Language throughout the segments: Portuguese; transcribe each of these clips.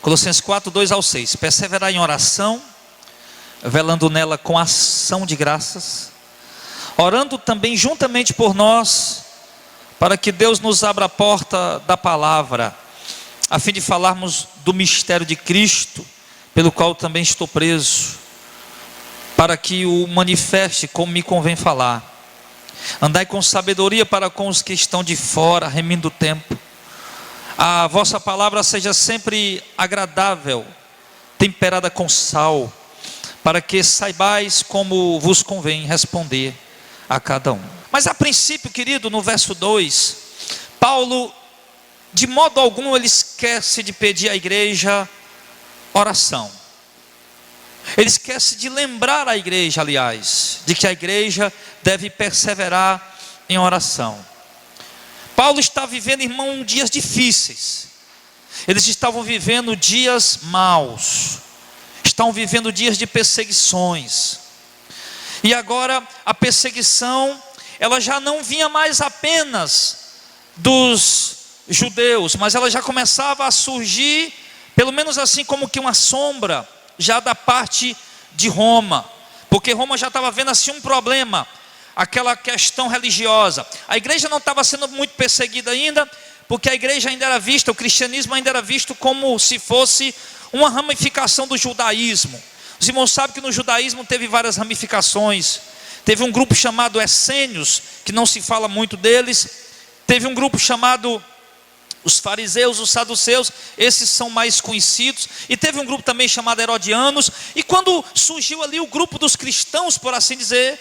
Colossenses 4, 2-6. Perseverar em oração, velando nela com ação de graças, orando também juntamente por nós, para que Deus nos abra a porta da palavra, a fim de falarmos do mistério de Cristo, pelo qual também estou preso, para que o manifeste como me convém falar. Andai com sabedoria para com os que estão de fora, remindo o tempo. A vossa palavra seja sempre agradável, temperada com sal, para que saibais como vos convém responder a cada um. Mas a princípio, querido, no verso 2, Paulo, de modo algum, ele esquece de pedir à igreja oração. Ele esquece de lembrar a igreja, aliás, de que a igreja deve perseverar em oração. Paulo está vivendo, irmão, dias difíceis. Eles estavam vivendo dias maus, estão vivendo dias de perseguições. E agora a perseguição, ela já não vinha mais apenas dos judeus, mas ela já começava a surgir, pelo menos assim como que uma sombra, já da parte de Roma, porque Roma já estava vendo assim um problema, aquela questão religiosa. A igreja não estava sendo muito perseguida ainda, porque a igreja ainda era vista, o cristianismo ainda era visto como se fosse uma ramificação do judaísmo. Os irmãos sabem que no judaísmo teve várias ramificações. Teve um grupo chamado essênios, que não se fala muito deles. Teve um grupo chamado os fariseus, os saduceus, esses são mais conhecidos. E teve um grupo também chamado herodianos. E quando surgiu ali o grupo dos cristãos, por assim dizer,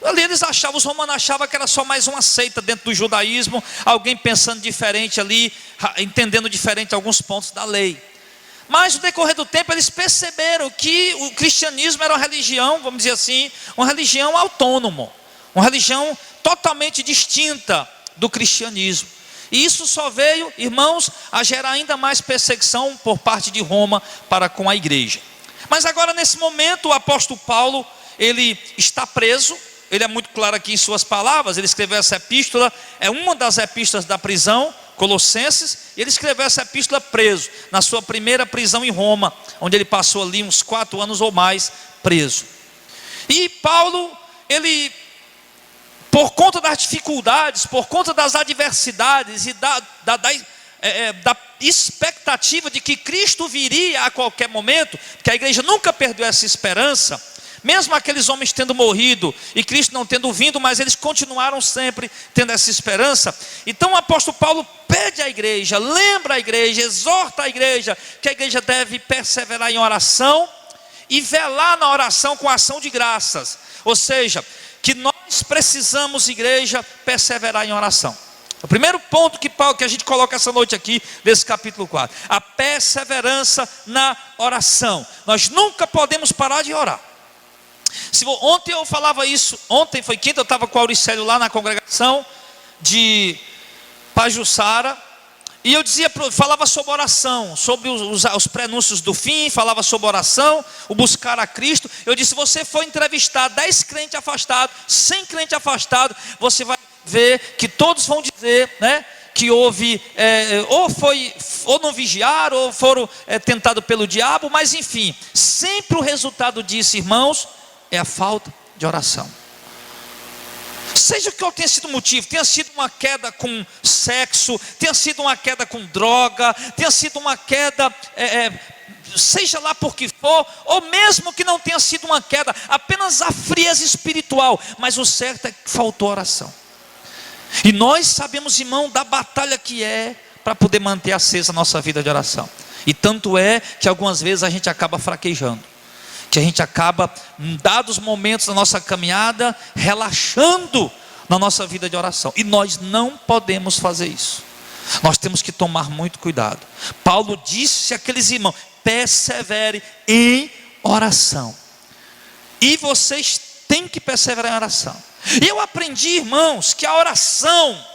ali eles achavam, os romanos achavam que era só mais uma seita dentro do judaísmo, alguém pensando diferente ali, entendendo diferente alguns pontos da lei. Mas no decorrer do tempo eles perceberam que o cristianismo era uma religião, vamos dizer assim, uma religião autônoma, uma religião totalmente distinta do cristianismo. E isso só veio, irmãos, a gerar ainda mais perseguição por parte de Roma para com a igreja. Mas agora nesse momento o apóstolo Paulo, ele está preso. Ele é muito claro aqui em suas palavras. Ele escreveu essa epístola, é uma das epístolas da prisão, Colossenses. E ele escreveu essa epístola preso, na sua primeira prisão em Roma, onde ele passou ali uns 4 anos ou mais preso. E Paulo, ele, por conta das dificuldades, por conta das adversidades e da expectativa de que Cristo viria a qualquer momento, porque a igreja nunca perdeu essa esperança, mesmo aqueles homens tendo morrido e Cristo não tendo vindo, mas eles continuaram sempre tendo essa esperança. Então o apóstolo Paulo pede à igreja, lembra a igreja, exorta a igreja, que a igreja deve perseverar em oração e velar na oração com ação de graças. Ou seja, que nós precisamos, igreja, perseverar em oração. O primeiro ponto que a gente coloca essa noite aqui, desse capítulo 4, a perseverança na oração. Nós nunca podemos parar de orar. Ontem eu falava isso, ontem foi quinta, eu estava com o Auricélio lá na congregação de Pajuçara, e eu falava sobre oração, sobre os prenúncios do fim, falava sobre oração, o buscar a Cristo. Eu disse, se você for entrevistar 10 crentes afastados, 100 crentes afastados, você vai ver que todos vão dizer, né, que houve, ou não vigiaram, ou foram tentados pelo diabo, mas enfim, sempre o resultado disso, irmãos, é a falta de oração. Seja o que tenha sido o motivo, tenha sido uma queda com sexo, tenha sido uma queda com droga, tenha sido uma queda, seja lá por que for, ou mesmo que não tenha sido uma queda, apenas a frieza espiritual, mas o certo é que faltou oração. E nós sabemos, irmão, da batalha que é para poder manter acesa a nossa vida de oração. E tanto é que algumas vezes a gente acaba fraquejando, que a gente acaba, em dados momentos da nossa caminhada, relaxando na nossa vida de oração. E nós não podemos fazer isso. Nós temos que tomar muito cuidado. Paulo disse àqueles irmãos, persevere em oração. E vocês têm que perseverar em oração. E eu aprendi, irmãos, que a oração,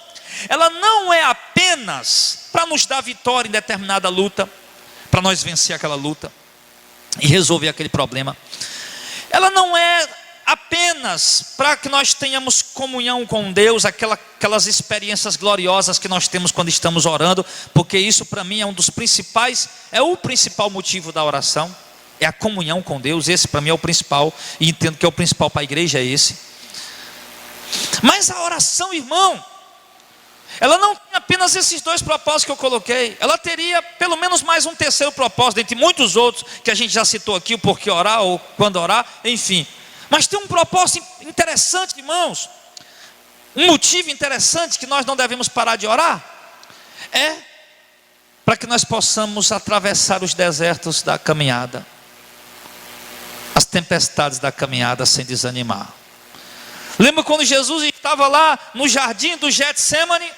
ela não é apenas para nos dar vitória em determinada luta, para nós vencer aquela luta e resolver aquele problema. Ela não é apenas apenas para que nós tenhamos comunhão com Deus, aquelas experiências gloriosas que nós temos quando estamos orando, porque isso para mim é um dos principais, é o principal motivo da oração, é a comunhão com Deus. Esse para mim é o principal, e entendo que é o principal para a igreja, é esse. Mas a oração, irmão, ela não tem apenas esses dois propósitos que eu coloquei, ela teria pelo menos mais um terceiro propósito, entre muitos outros que a gente já citou aqui, o porquê orar ou quando orar, enfim. Mas tem um propósito interessante, irmãos, um motivo interessante que nós não devemos parar de orar, é para que nós possamos atravessar os desertos da caminhada, as tempestades da caminhada sem desanimar. Lembra quando Jesus estava lá no jardim do Getsemane?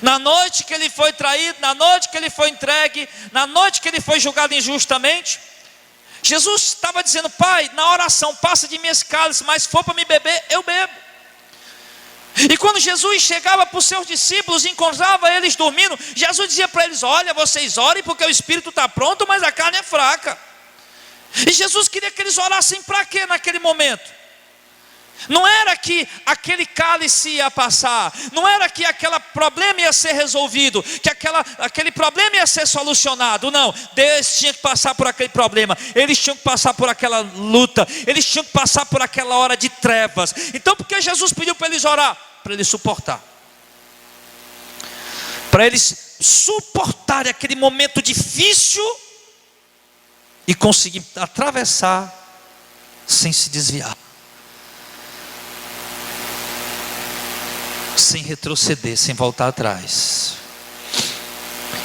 Na noite que ele foi traído, na noite que ele foi entregue, na noite que ele foi julgado injustamente, Jesus estava dizendo: Pai, na oração, passa de mim esse cálice, mas se for para me beber, eu bebo. E quando Jesus chegava para os seus discípulos e encontrava eles dormindo, Jesus dizia para eles: olha, vocês orem porque o espírito está pronto, mas a carne é fraca. E Jesus queria que eles orassem para quê naquele momento? Não era que aquele cálice ia passar, não era que aquele problema ia ser resolvido, que aquele problema ia ser solucionado, não. Deus tinha que passar por aquele problema, eles tinham que passar por aquela luta, eles tinham que passar por aquela hora de trevas. Então por que Jesus pediu para eles orar? Para eles suportar, para eles suportarem aquele momento difícil e conseguir atravessar sem se desviar, sem retroceder, sem voltar atrás.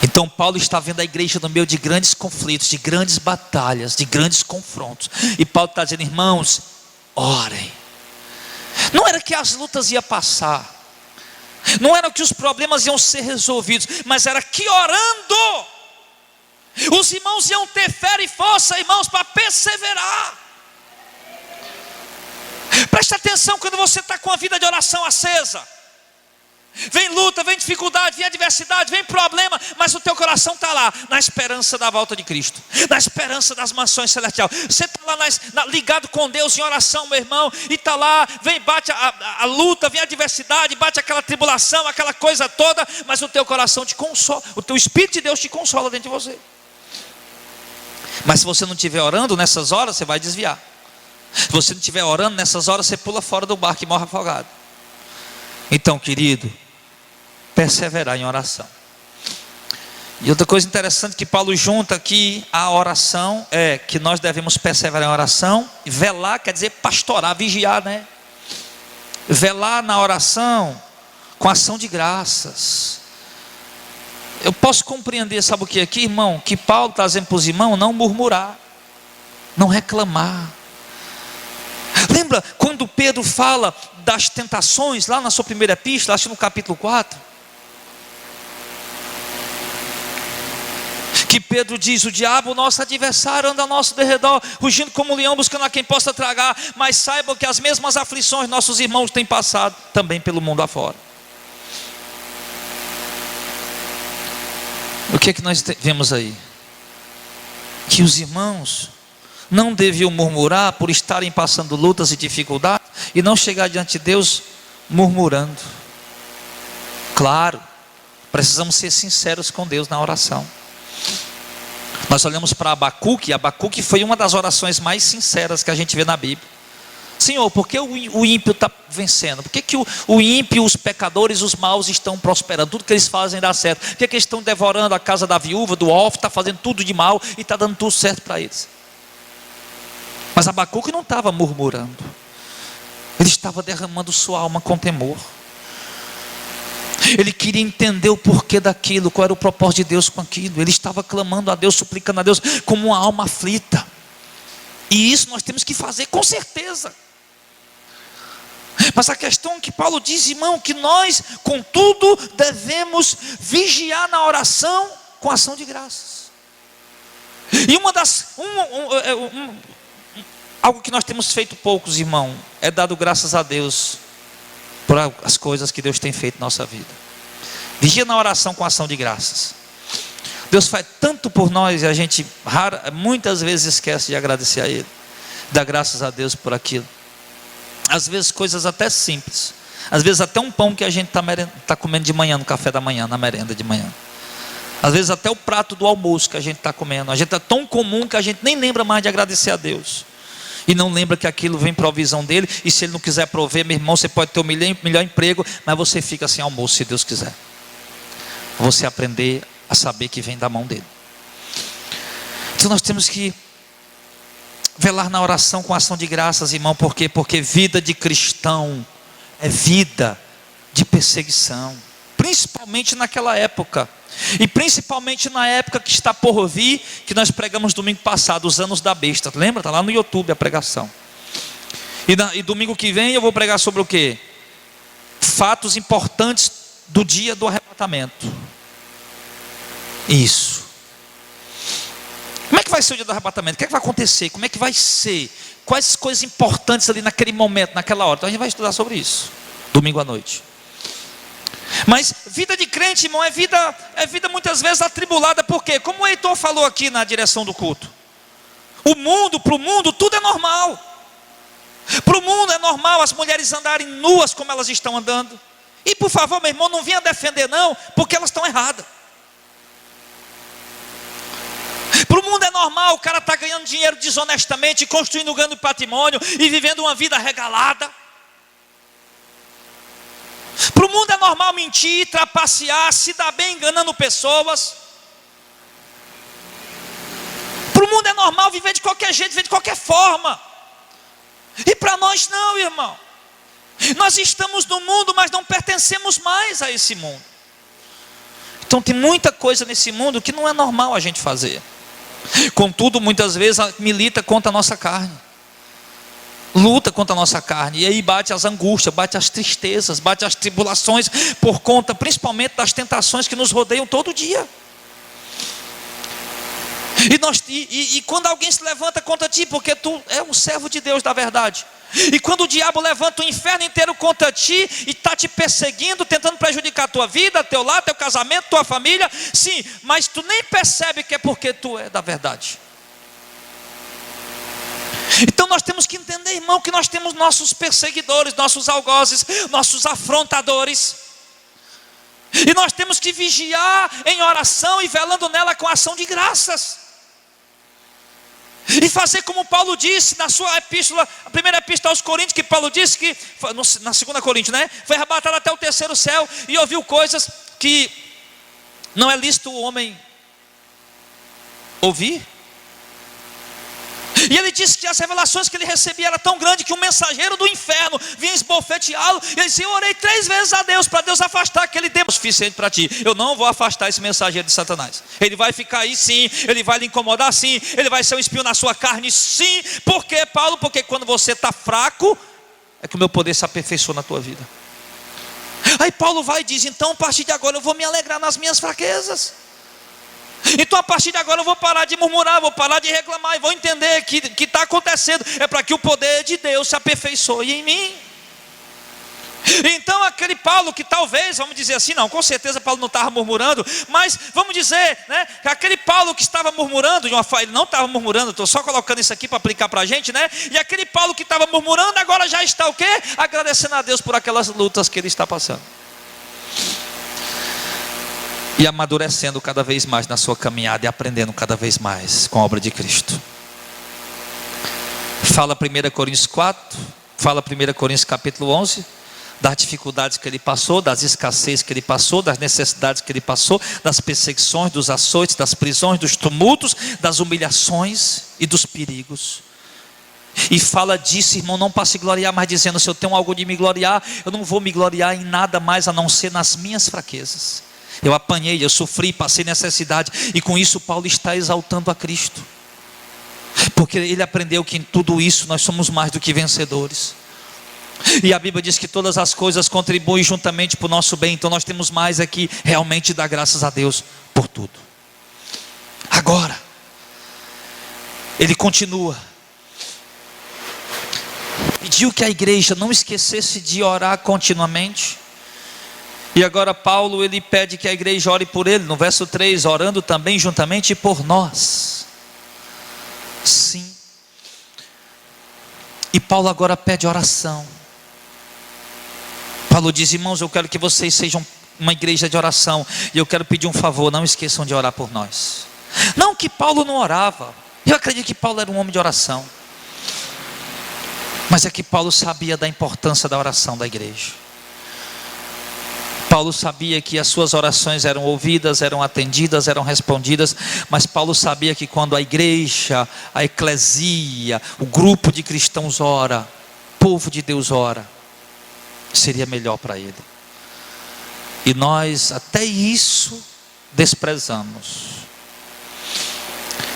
Então Paulo está vendo a igreja no meio de grandes conflitos, de grandes batalhas, de grandes confrontos, e Paulo está dizendo: irmãos, orem. Não era que as lutas iam passar, não era que os problemas iam ser resolvidos, mas era que orando os irmãos iam ter fé e força, irmãos, para perseverar. Preste atenção quando você está com a vida de oração acesa. Vem luta, vem dificuldade, vem adversidade, vem problema, mas o teu coração está lá, na esperança da volta de Cristo, na esperança das mansões celestiais. Você está lá ligado com Deus em oração, meu irmão, e está lá, vem, bate a luta, vem a adversidade, bate aquela tribulação, aquela coisa toda, mas o teu coração te consola, o teu Espírito de Deus te consola dentro de você. Mas se você não estiver orando nessas horas, você vai desviar. Se você não estiver orando nessas horas, você pula fora do barco e morre afogado. Então, querido, perseverar em oração. E outra coisa interessante que Paulo junta aqui a oração é que nós devemos perseverar em oração. Velar quer dizer pastorar, vigiar, né? Velar na oração com ação de graças. Eu posso compreender, sabe o que aqui, irmão? Que Paulo está dizendo para os irmãos não murmurar, não reclamar. Lembra quando Pedro fala das tentações lá na sua primeira epístola, acho que no capítulo 4, que Pedro diz: o diabo, nosso adversário, anda ao nosso derredor, rugindo como um leão, buscando a quem possa tragar. Mas saibam que as mesmas aflições nossos irmãos têm passado também pelo mundo afora. O que é que nós vemos aí? Que os irmãos não deviam murmurar por estarem passando lutas e dificuldades, e não chegar diante de Deus murmurando. Claro, precisamos ser sinceros com Deus na oração. Nós olhamos para Abacuque. Abacuque foi uma das orações mais sinceras que a gente vê na Bíblia. Senhor, por que o ímpio está vencendo? Por que o ímpio, os pecadores, os maus estão prosperando? Tudo que eles fazem dá certo. Por que eles estão devorando a casa da viúva, do órfão, está fazendo tudo de mal e está dando tudo certo para eles? Mas Abacuque não estava murmurando, ele estava derramando sua alma com temor. Ele queria entender o porquê daquilo, qual era o propósito de Deus com aquilo. Ele estava clamando a Deus, suplicando a Deus, como uma alma aflita. E isso nós temos que fazer com certeza. Mas a questão é que Paulo diz, irmão, que nós, contudo, devemos vigiar na oração com ação de graças. E algo que nós temos feito poucos, irmão, é dado graças a Deus por as coisas que Deus tem feito na nossa vida. Vigia na oração com ação de graças. Deus faz tanto por nós e a gente muitas vezes esquece de agradecer a Ele, dar graças a Deus por aquilo. Às vezes coisas até simples. Às vezes até um pão que a gente está comendo de manhã, no café da manhã, na merenda de manhã. Às vezes até o prato do almoço que a gente está comendo. A gente é tão comum que a gente nem lembra mais de agradecer a Deus. E não lembra que aquilo vem provisão dele. E se ele não quiser prover, meu irmão, você pode ter o melhor emprego, mas você fica sem almoço, se Deus quiser. Você aprender a saber que vem da mão dele. Então nós temos que velar na oração com ação de graças, irmão. Por quê? Porque vida de cristão é vida de perseguição. Principalmente naquela época. E principalmente na época que está por vir, que nós pregamos domingo passado, os anos da besta. Lembra? Está lá no YouTube a pregação. E domingo que vem eu vou pregar sobre o quê? Fatos importantes do dia do arrebatamento. Isso. Como é que vai ser o dia do arrebatamento? O que é que vai acontecer? Como é que vai ser? Quais coisas importantes ali naquele momento, naquela hora? Então a gente vai estudar sobre isso, domingo à noite. Mas vida de crente, irmão, é vida muitas vezes atribulada. Por quê? Como o Heitor falou aqui na direção do culto. Para o mundo, tudo é normal. Para o mundo é normal as mulheres andarem nuas como elas estão andando. E por favor, meu irmão, não venha defender não, porque elas estão erradas. Para o mundo é normal o cara estar ganhando dinheiro desonestamente, construindo grande patrimônio e vivendo uma vida regalada. Para o mundo é normal mentir, trapacear, se dar bem enganando pessoas. Para o mundo é normal viver de qualquer jeito, viver de qualquer forma. E para nós não, irmão. Nós estamos no mundo, mas não pertencemos mais a esse mundo. Então tem muita coisa nesse mundo que não é normal a gente fazer. Contudo, muitas vezes milita contra a nossa carne. Luta contra a nossa carne. E aí bate as angústias, bate as tristezas, bate as tribulações, por conta principalmente das tentações que nos rodeiam todo dia. E quando alguém se levanta contra ti, porque tu é um servo de Deus da verdade. E quando o diabo levanta o inferno inteiro contra ti e está te perseguindo, tentando prejudicar a tua vida, teu lar, teu casamento, tua família, sim, mas tu nem percebe que é porque tu é da verdade. Então nós temos que entender, irmão, que nós temos nossos perseguidores, nossos algozes, nossos afrontadores. E nós temos que vigiar em oração e velando nela com ação de graças. E fazer como Paulo disse na sua epístola, a primeira epístola aos Coríntios, que Paulo disse que, na segunda Coríntios, né? Foi arrebatado até o terceiro céu e ouviu coisas que não é lícito o homem ouvir. E ele disse que as revelações que ele recebia eram tão grandes que um mensageiro do inferno vinha esbofeteá-lo. E ele disse: eu orei 3 vezes a Deus, para Deus afastar aquele demônio suficiente para ti. Eu não vou afastar esse mensageiro de Satanás. Ele vai ficar aí sim, ele vai lhe incomodar sim, ele vai ser um espinho na sua carne sim. Por quê, Paulo? Porque quando você está fraco, é que o meu poder se aperfeiçoa na tua vida. Aí Paulo vai e diz: então a partir de agora eu vou me alegrar nas minhas fraquezas. Então a partir de agora eu vou parar de murmurar, vou parar de reclamar e vou entender que está acontecendo é para que o poder de Deus se aperfeiçoe em mim. Então aquele Paulo que talvez, vamos dizer assim, não, com certeza Paulo não estava murmurando, mas vamos dizer, né, que aquele Paulo que estava murmurando, ele não estava murmurando, estou só colocando isso aqui para aplicar para a gente, né? E aquele Paulo que estava murmurando agora já está o quê? Agradecendo a Deus por aquelas lutas que ele está passando. E amadurecendo cada vez mais na sua caminhada e aprendendo cada vez mais com a obra de Cristo. Fala 1 Coríntios 4, fala 1 Coríntios capítulo 11, das dificuldades que ele passou, das escassez que ele passou, das necessidades que ele passou, das perseguições, dos açoites, das prisões, dos tumultos, das humilhações e dos perigos. E fala disso, irmão, não para se gloriar, mas dizendo: se eu tenho algo de me gloriar, eu não vou me gloriar em nada mais a não ser nas minhas fraquezas. Eu apanhei, eu sofri, passei necessidade. E com isso Paulo está exaltando a Cristo. Porque ele aprendeu que em tudo isso nós somos mais do que vencedores. E a Bíblia diz que todas as coisas contribuem juntamente para o nosso bem. Então nós temos mais aqui realmente dar graças a Deus por tudo. Agora, ele continua. Pediu que a igreja não esquecesse de orar continuamente. E agora Paulo, ele pede que a igreja ore por ele, no verso 3, orando também juntamente por nós. Sim. E Paulo agora pede oração. Paulo diz: irmãos, eu quero que vocês sejam uma igreja de oração, e eu quero pedir um favor, não esqueçam de orar por nós. Não que Paulo não orava, eu acredito que Paulo era um homem de oração, mas é que Paulo sabia da importância da oração da igreja. Paulo sabia que as suas orações eram ouvidas, eram atendidas, eram respondidas, mas Paulo sabia que quando a igreja, a eclesia, o grupo de cristãos ora, o povo de Deus ora, seria melhor para ele. E nós até isso desprezamos.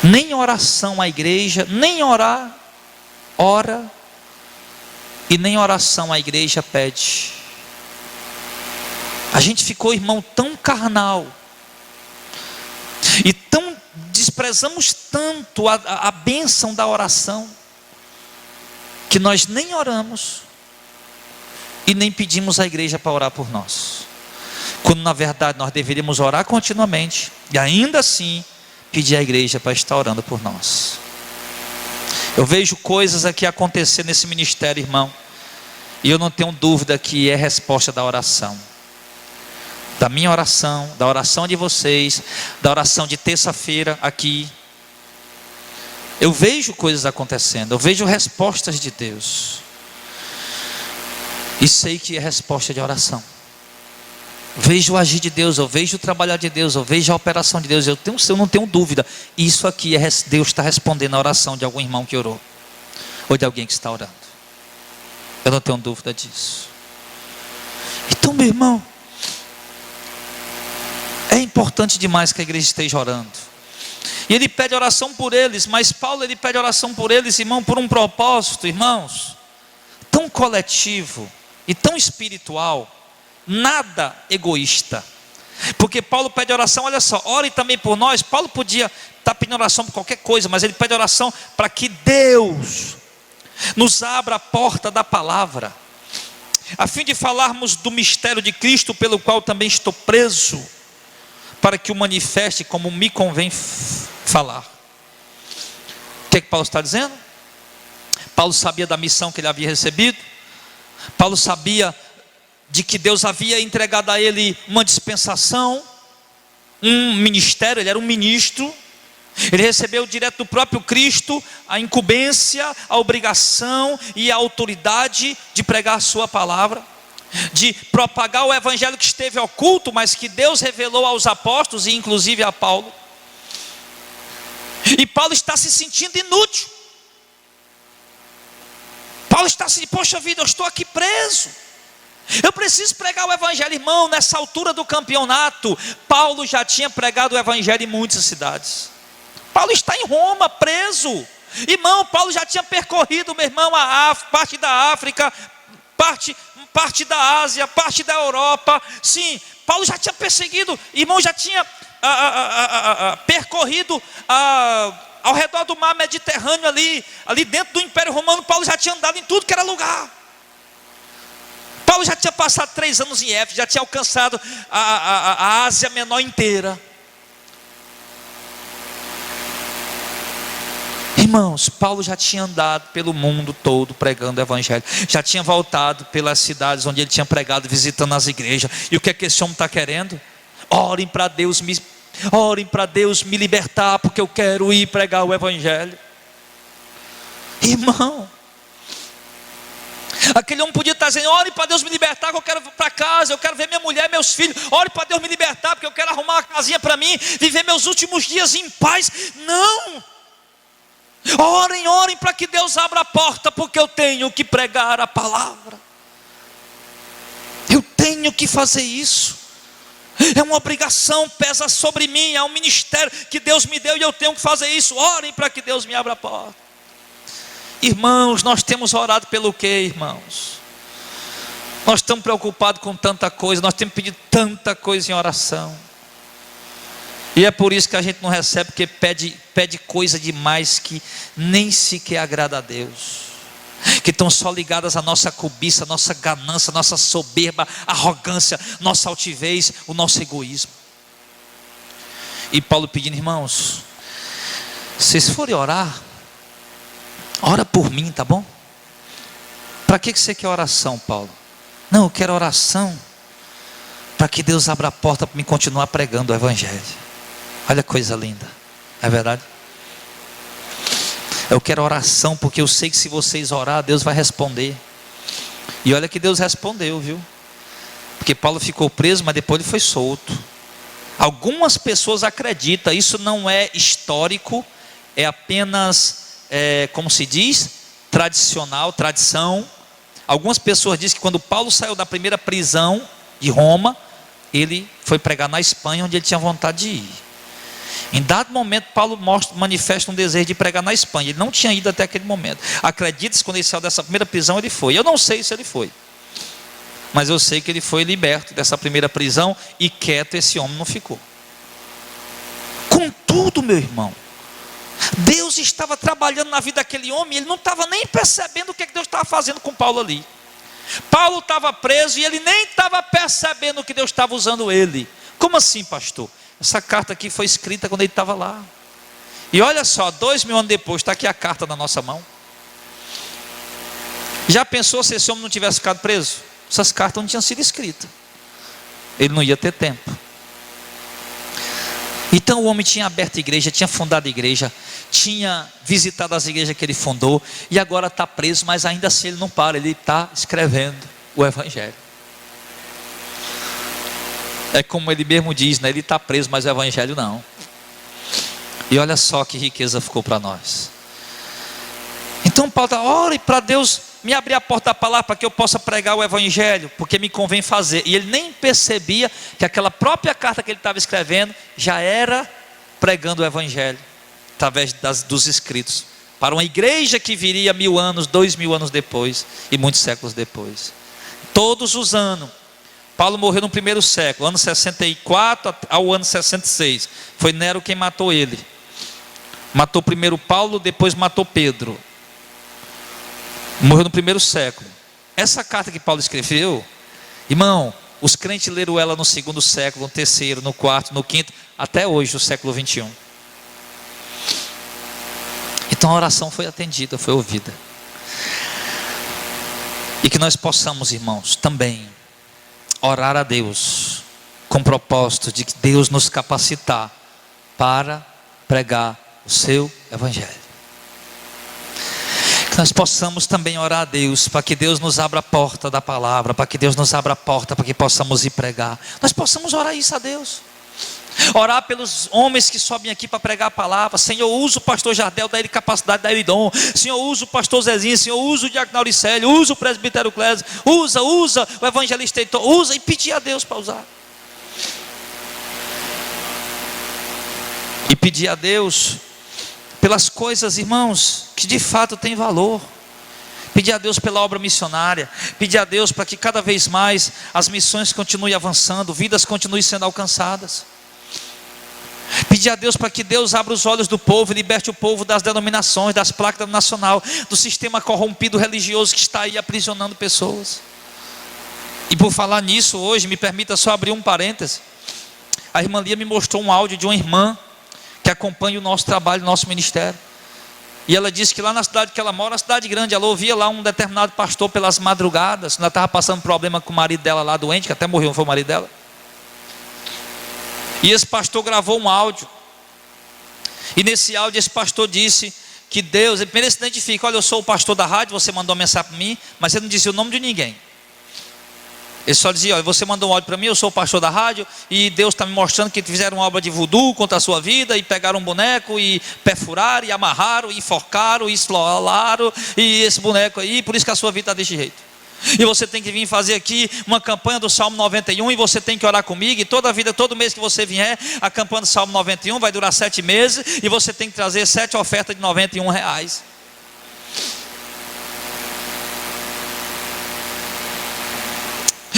Nem oração à igreja, nem orar, ora, e nem oração à igreja pede. A gente ficou, irmão, tão carnal, e tão desprezamos tanto a bênção da oração, que nós nem oramos e nem pedimos à igreja para orar por nós, quando na verdade nós deveríamos orar continuamente e ainda assim pedir à igreja para estar orando por nós. Eu vejo coisas aqui acontecer nesse ministério, irmão, e eu não tenho dúvida que é resposta da oração, da minha oração, da oração de vocês, da oração de terça-feira aqui. Eu vejo coisas acontecendo, eu vejo respostas de Deus, e sei que é resposta de oração. Vejo o agir de Deus, eu vejo o trabalhar de Deus, eu vejo a operação de Deus. Eu não tenho dúvida, isso aqui é Deus está respondendo a oração de algum irmão que orou, ou de alguém que está orando. Eu não tenho dúvida disso. Então, meu irmão, é importante demais que a igreja esteja orando. E ele pede oração por eles, mas Paulo, ele pede oração por eles, irmão, por um propósito, irmãos, tão coletivo e tão espiritual, nada egoísta. Porque Paulo pede oração, olha só, ore também por nós. Paulo podia estar pedindo oração por qualquer coisa, mas ele pede oração para que Deus nos abra a porta da palavra, a fim de falarmos do mistério de Cristo, pelo qual também estou preso, para que o manifeste como me convém falar. O que é que Paulo está dizendo? Paulo sabia da missão que ele havia recebido. Paulo sabia de que Deus havia entregado a ele uma dispensação, um ministério. Ele era um ministro. Ele recebeu direto do próprio Cristo a incumbência, a obrigação e a autoridade de pregar a sua palavra, de propagar o evangelho que esteve oculto, mas que Deus revelou aos apóstolos e inclusive a Paulo. E Paulo está se sentindo inútil. Paulo está assim: poxa vida, eu estou aqui preso, eu preciso pregar o evangelho. Irmão, nessa altura do campeonato, Paulo já tinha pregado o evangelho em muitas cidades. Paulo está em Roma, preso. Irmão, Paulo já tinha percorrido, meu irmão, parte da África, parte da Ásia, parte da Europa. Sim, Paulo já tinha perseguido, irmão, já tinha percorrido ao redor do mar Mediterrâneo, ali dentro do Império Romano. Paulo já tinha andado em tudo que era lugar. Paulo já tinha passado 3 anos em Éfeso, já tinha alcançado a Ásia Menor inteira. Irmãos, Paulo já tinha andado pelo mundo todo pregando o evangelho, já tinha voltado pelas cidades onde ele tinha pregado, visitando as igrejas. E o que é que esse homem está querendo? Orem para Deus me libertar, porque eu quero ir pregar o evangelho. Irmão, aquele homem podia estar dizendo: ore para Deus me libertar, que eu quero ir para casa, eu quero ver minha mulher, meus filhos. Ore para Deus me libertar, porque eu quero arrumar uma casinha para mim, viver meus últimos dias em paz. Não! Orem para que Deus abra a porta, porque eu tenho que pregar a palavra, eu tenho que fazer isso, é uma obrigação, pesa sobre mim, é um ministério que Deus me deu e eu tenho que fazer isso. Orem para que Deus me abra a porta. Irmãos, nós temos orado pelo quê, irmãos? Nós estamos preocupados com tanta coisa, nós temos pedido tanta coisa em oração, e é por isso que a gente não recebe, porque pede coisa demais que nem sequer agrada a Deus, que estão só ligadas à nossa cobiça, nossa ganância, nossa soberba, arrogância, nossa altivez, o nosso egoísmo. E Paulo pedindo: irmãos, se vocês forem orar, ora por mim, tá bom? Para que você quer oração, Paulo? Não, eu quero oração para que Deus abra a porta para me continuar pregando o Evangelho. Olha que coisa linda, não é verdade? Eu quero oração porque eu sei que se vocês orar, Deus vai responder. E olha que Deus respondeu, viu? Porque Paulo ficou preso, mas depois ele foi solto. Algumas pessoas acreditam, isso não é histórico, é apenas, como se diz, tradicional, tradição. Algumas pessoas dizem que quando Paulo saiu da primeira prisão de Roma, ele foi pregar na Espanha, onde ele tinha vontade de ir. Em dado momento, Paulo manifesta um desejo de pregar na Espanha. Ele não tinha ido até aquele momento. Acredite-se, quando ele saiu dessa primeira prisão, ele foi. Eu não sei se ele foi, mas eu sei que ele foi liberto dessa primeira prisão, e quieto esse homem não ficou. Contudo, meu irmão, Deus estava trabalhando na vida daquele homem, e ele não estava nem percebendo o que Deus estava fazendo com Paulo ali. Paulo estava preso e ele nem estava percebendo que Deus estava usando ele. Como assim, pastor? Essa carta aqui foi escrita quando ele estava lá. E olha só, 2000 anos depois, está aqui a carta na nossa mão. Já pensou se esse homem não tivesse ficado preso? Essas cartas não tinham sido escritas. Ele não ia ter tempo. Então o homem tinha aberto a igreja, tinha fundado a igreja, tinha visitado as igrejas que ele fundou, e agora está preso, mas ainda assim ele não para, ele está escrevendo o Evangelho. É como ele mesmo diz, né? Ele está preso, mas o Evangelho não. E olha só que riqueza ficou para nós. Então Paulo está, ore para Deus me abrir a porta da palavra, para que eu possa pregar o Evangelho, porque me convém fazer. E ele nem percebia que aquela própria carta que ele estava escrevendo já era pregando o Evangelho, através dos escritos, para uma igreja que viria 1000 anos, 2000 anos depois, e muitos séculos depois. Todos os anos. Paulo morreu no primeiro século, ano 64 ao ano 66. Foi Nero quem matou ele. Matou primeiro Paulo, depois matou Pedro. Morreu no primeiro século. Essa carta que Paulo escreveu, irmão, os crentes leram ela no segundo século, no terceiro, no quarto, no quinto, até hoje, no século 21. Então a oração foi atendida, foi ouvida. E que nós possamos, irmãos, também orar a Deus com o propósito de que Deus nos capacitar para pregar o seu Evangelho. Que nós possamos também orar a Deus para que Deus nos abra a porta da palavra, para que Deus nos abra a porta para que possamos ir pregar. Nós possamos orar isso a Deus. Orar pelos homens que sobem aqui para pregar a palavra. Senhor, usa o pastor Jardel, dá ele capacidade, dá ele dom. Senhor, usa o pastor Zezinho. Senhor, usa o diácono Auricélio, usa o presbítero Clésio, usa o evangelista Heitor, usa, e pedir a Deus para usar. E pedir a Deus pelas coisas, irmãos, que de fato têm valor. Pedir a Deus pela obra missionária. Pedir a Deus para que cada vez mais as missões continuem avançando, vidas continuem sendo alcançadas. Pedir a Deus para que Deus abra os olhos do povo e liberte o povo das denominações, das placas nacional, do sistema corrompido religioso que está aí aprisionando pessoas. E por falar nisso hoje, me permita só abrir um parêntese. A irmã Lia me mostrou um áudio de uma irmã que acompanha o nosso trabalho, o nosso ministério. E ela disse que lá na cidade que ela mora, uma cidade grande, ela ouvia lá um determinado pastor pelas madrugadas, ela estava passando problema com o marido dela lá doente, que até morreu, não foi o marido dela. E esse pastor gravou um áudio. E nesse áudio esse pastor disse que Deus, ele primeiro se identifica, olha, eu sou o pastor da rádio, você mandou uma mensagem para mim, mas você não disse o nome de ninguém. Ele só dizia, olha, você mandou um áudio para mim, eu sou o pastor da rádio, e Deus está me mostrando que fizeram uma obra de voodoo contra a sua vida, e pegaram um boneco, e perfuraram, e amarraram, e enforcaram, e esfolaram, e esse boneco aí, por isso que a sua vida está desse jeito. E você tem que vir fazer aqui uma campanha do Salmo 91, e você tem que orar comigo, e toda vida, todo mês que você vier, a campanha do Salmo 91 vai durar 7 meses, e você tem que trazer 7 ofertas de R$91.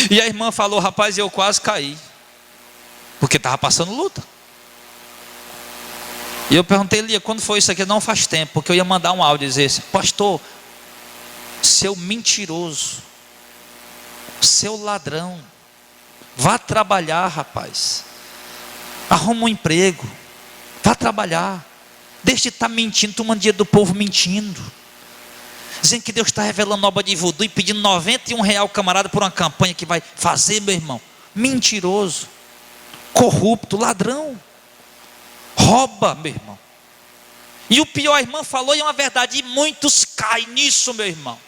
E a irmã falou, rapaz, eu quase caí, porque estava passando luta. E eu perguntei, Lia, quando foi isso aqui? Não faz tempo, porque eu ia mandar um áudio dizer assim, pastor, seu mentiroso, seu ladrão, vá trabalhar, rapaz, arruma um emprego, vá trabalhar, deixe de estar mentindo, tomando dinheiro do povo mentindo. dizendo que Deus está revelando obra de voodoo e pedindo R$91 o camarada por uma campanha que vai fazer, meu irmão. Mentiroso, corrupto, ladrão, rouba, meu irmão. E o pior, a irmã falou, e é uma verdade, e muitos caem nisso, meu irmão.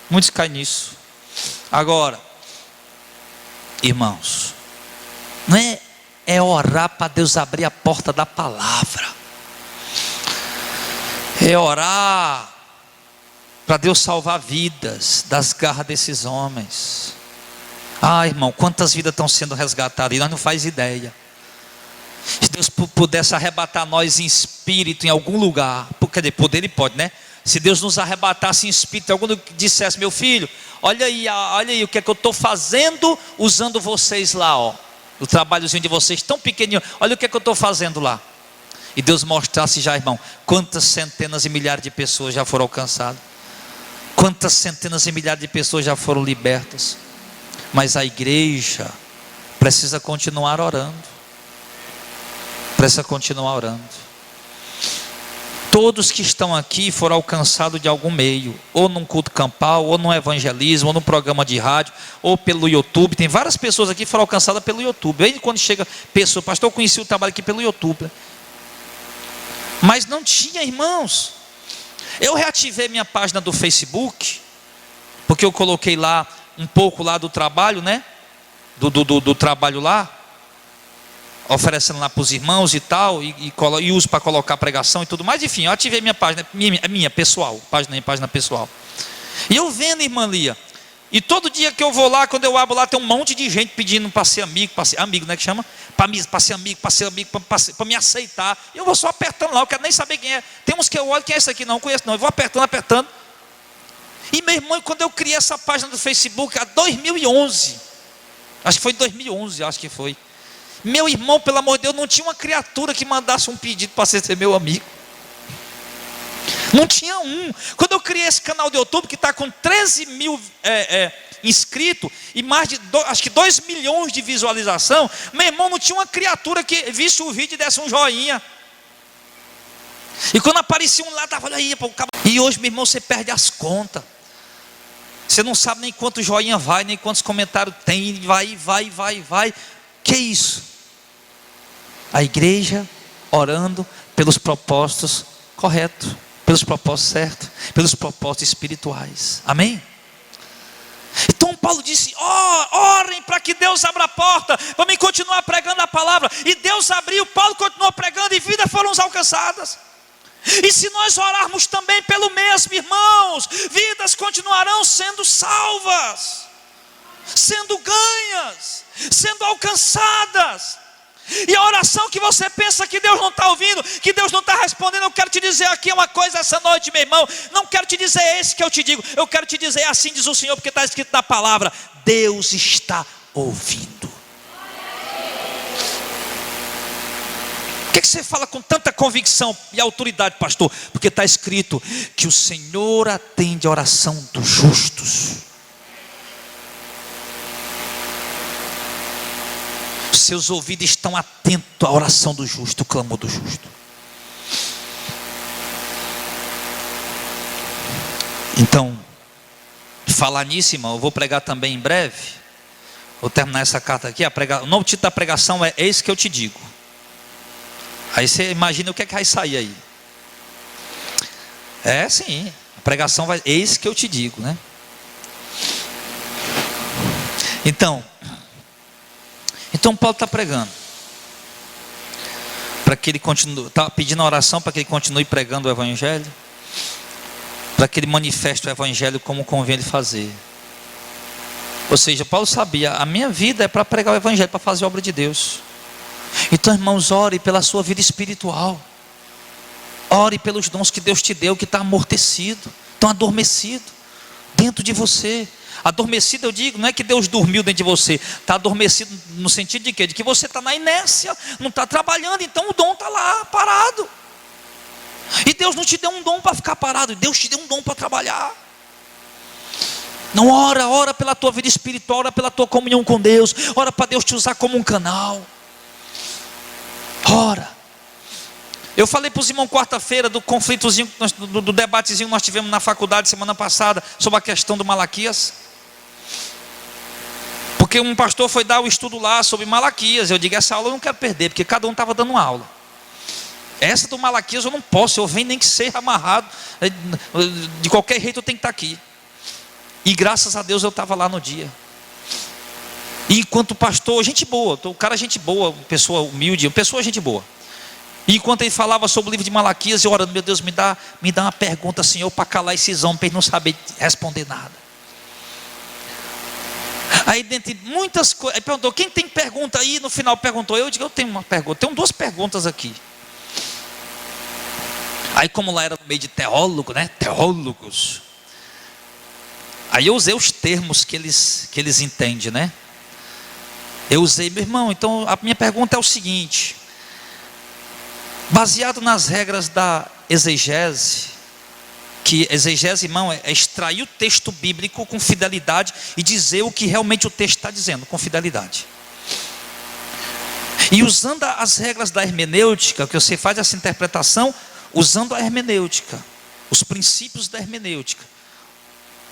Muitos caem nisso. Agora, irmãos, não é orar para Deus abrir a porta da palavra. É orar para Deus salvar vidas das garras desses homens. Ah, irmão, quantas vidas estão sendo resgatadas e nós não faz ideia. Se Deus pudesse arrebatar nós em espírito em algum lugar, porque poder Ele pode, né? Se Deus nos arrebatasse em espírito em algum lugar, dissesse: meu filho, olha aí o que é que eu estou fazendo usando vocês lá, ó, o trabalhozinho de vocês tão pequenininho, olha o que é que eu estou fazendo lá. E Deus mostrasse já, irmão, quantas centenas e milhares de pessoas já foram alcançadas, quantas centenas e milhares de pessoas já foram libertas. Mas a igreja precisa continuar orando. Precisa continuar orando. Todos que estão aqui foram alcançados de algum meio, ou num culto campal, ou num evangelismo, ou num programa de rádio, ou pelo YouTube. Tem várias pessoas aqui que foram alcançadas pelo YouTube. Aí quando chega pessoa, pastor, eu conheci o trabalho aqui pelo YouTube. Mas não tinha, irmãos. Eu reativei minha página do Facebook, porque eu coloquei lá um pouco lá do trabalho, né? Do trabalho lá, oferecendo lá para os irmãos e tal, e uso para colocar pregação e tudo mais. Enfim, eu ativei minha página, minha pessoal, página pessoal. E eu vendo, irmã Lia, e todo dia que eu vou lá, quando eu abro lá, tem um monte de gente pedindo para ser amigo, né, que chama? Para ser amigo, para me aceitar. E eu vou só apertando lá, eu quero nem saber quem é. Tem uns que eu olho, quem é esse aqui? Não conheço não, eu vou apertando. E meu irmão, quando eu criei essa página do Facebook, há 2011, acho que foi 2011, acho que foi. Meu irmão, pelo amor de Deus, não tinha uma criatura que mandasse um pedido para ser meu amigo. Não tinha um. Quando eu criei esse canal do YouTube, que está com 13 mil inscritos, e mais de, acho que 2 milhões de visualização, meu irmão, não tinha uma criatura que visse o vídeo e desse um joinha. E quando aparecia um lá, dava aí, e hoje, meu irmão, você perde as contas. Você não sabe nem quanto joinha vai, nem quantos comentários tem, vai. Que isso? A igreja orando pelos propósitos corretos, pelos propósitos certos, pelos propósitos espirituais. Amém? Então Paulo disse: orem para que Deus abra a porta para mim continuar pregando a palavra. E Deus abriu, Paulo continuou pregando e vidas foram alcançadas. E se nós orarmos também pelo mesmo, irmãos, vidas continuarão sendo salvas, sendo ganhas, sendo alcançadas. E a oração que você pensa que Deus não está ouvindo, que Deus não está respondendo, eu quero te dizer aqui uma coisa essa noite, meu irmão. Não quero te dizer esse que eu te digo, eu quero te dizer assim diz o Senhor, porque está escrito na palavra: Deus está ouvindo. Por que você fala com tanta convicção e autoridade, pastor? Porque está escrito que o Senhor atende a oração dos justos. Seus ouvidos estão atentos à oração do justo, o clamor do justo. Então, falar nisso, irmão, eu vou pregar também em breve. Vou terminar essa carta aqui. O novo título da pregação é Eis que eu te digo. Aí você imagina o que é que vai sair aí. É sim, a pregação vai, eis que eu te digo, né? Então Paulo está pregando para que ele continue, está pedindo oração para que ele continue pregando o evangelho, para que ele manifeste o evangelho como convém ele fazer. Ou seja, Paulo sabia, a minha vida é para pregar o evangelho, para fazer a obra de Deus. Então, irmãos, ore pela sua vida espiritual. Ore pelos dons que Deus te deu, que está amortecido, estão adormecido dentro de você. Adormecido, eu digo, não é que Deus dormiu dentro de você, está adormecido no sentido de quê? De que você está na inércia, não está trabalhando, então o dom está lá, parado. E Deus não te deu um dom para ficar parado, Deus te deu um dom para trabalhar. Não ora pela tua vida espiritual, ora pela tua comunhão com Deus, ora para Deus te usar como um canal. Ora. Eu falei para os irmãos quarta-feira do conflitozinho, do debatezinho que nós tivemos na faculdade semana passada sobre a questão do Malaquias. Porque um pastor foi dar o estudo lá sobre Malaquias. Eu digo, essa aula eu não quero perder, porque cada um estava dando uma aula. Essa do Malaquias eu não posso, eu venho nem que ser amarrado, de qualquer jeito eu tenho que estar aqui. E graças a Deus eu estava lá no dia. E enquanto pastor, gente boa, o cara gente boa, pessoa humilde, pessoa gente boa. E enquanto ele falava sobre o livro de Malaquias, eu orando, meu Deus, me dá uma pergunta, Senhor, para calar esses homens, para eles não saberem responder nada. Aí dentre muitas coisas, ele perguntou, quem tem pergunta aí? No final perguntou, eu digo, eu tenho uma pergunta, tenho duas perguntas aqui. Aí como lá era no meio de teólogo, né? Teólogos. Aí eu usei os termos que eles entendem, né? Eu usei, meu irmão, então a minha pergunta é o seguinte. Baseado nas regras da exegese, que exegese, irmão, é extrair o texto bíblico com fidelidade e dizer o que realmente o texto está dizendo, com fidelidade. E usando as regras da hermenêutica, que você faz essa interpretação, usando a hermenêutica, os princípios da hermenêutica,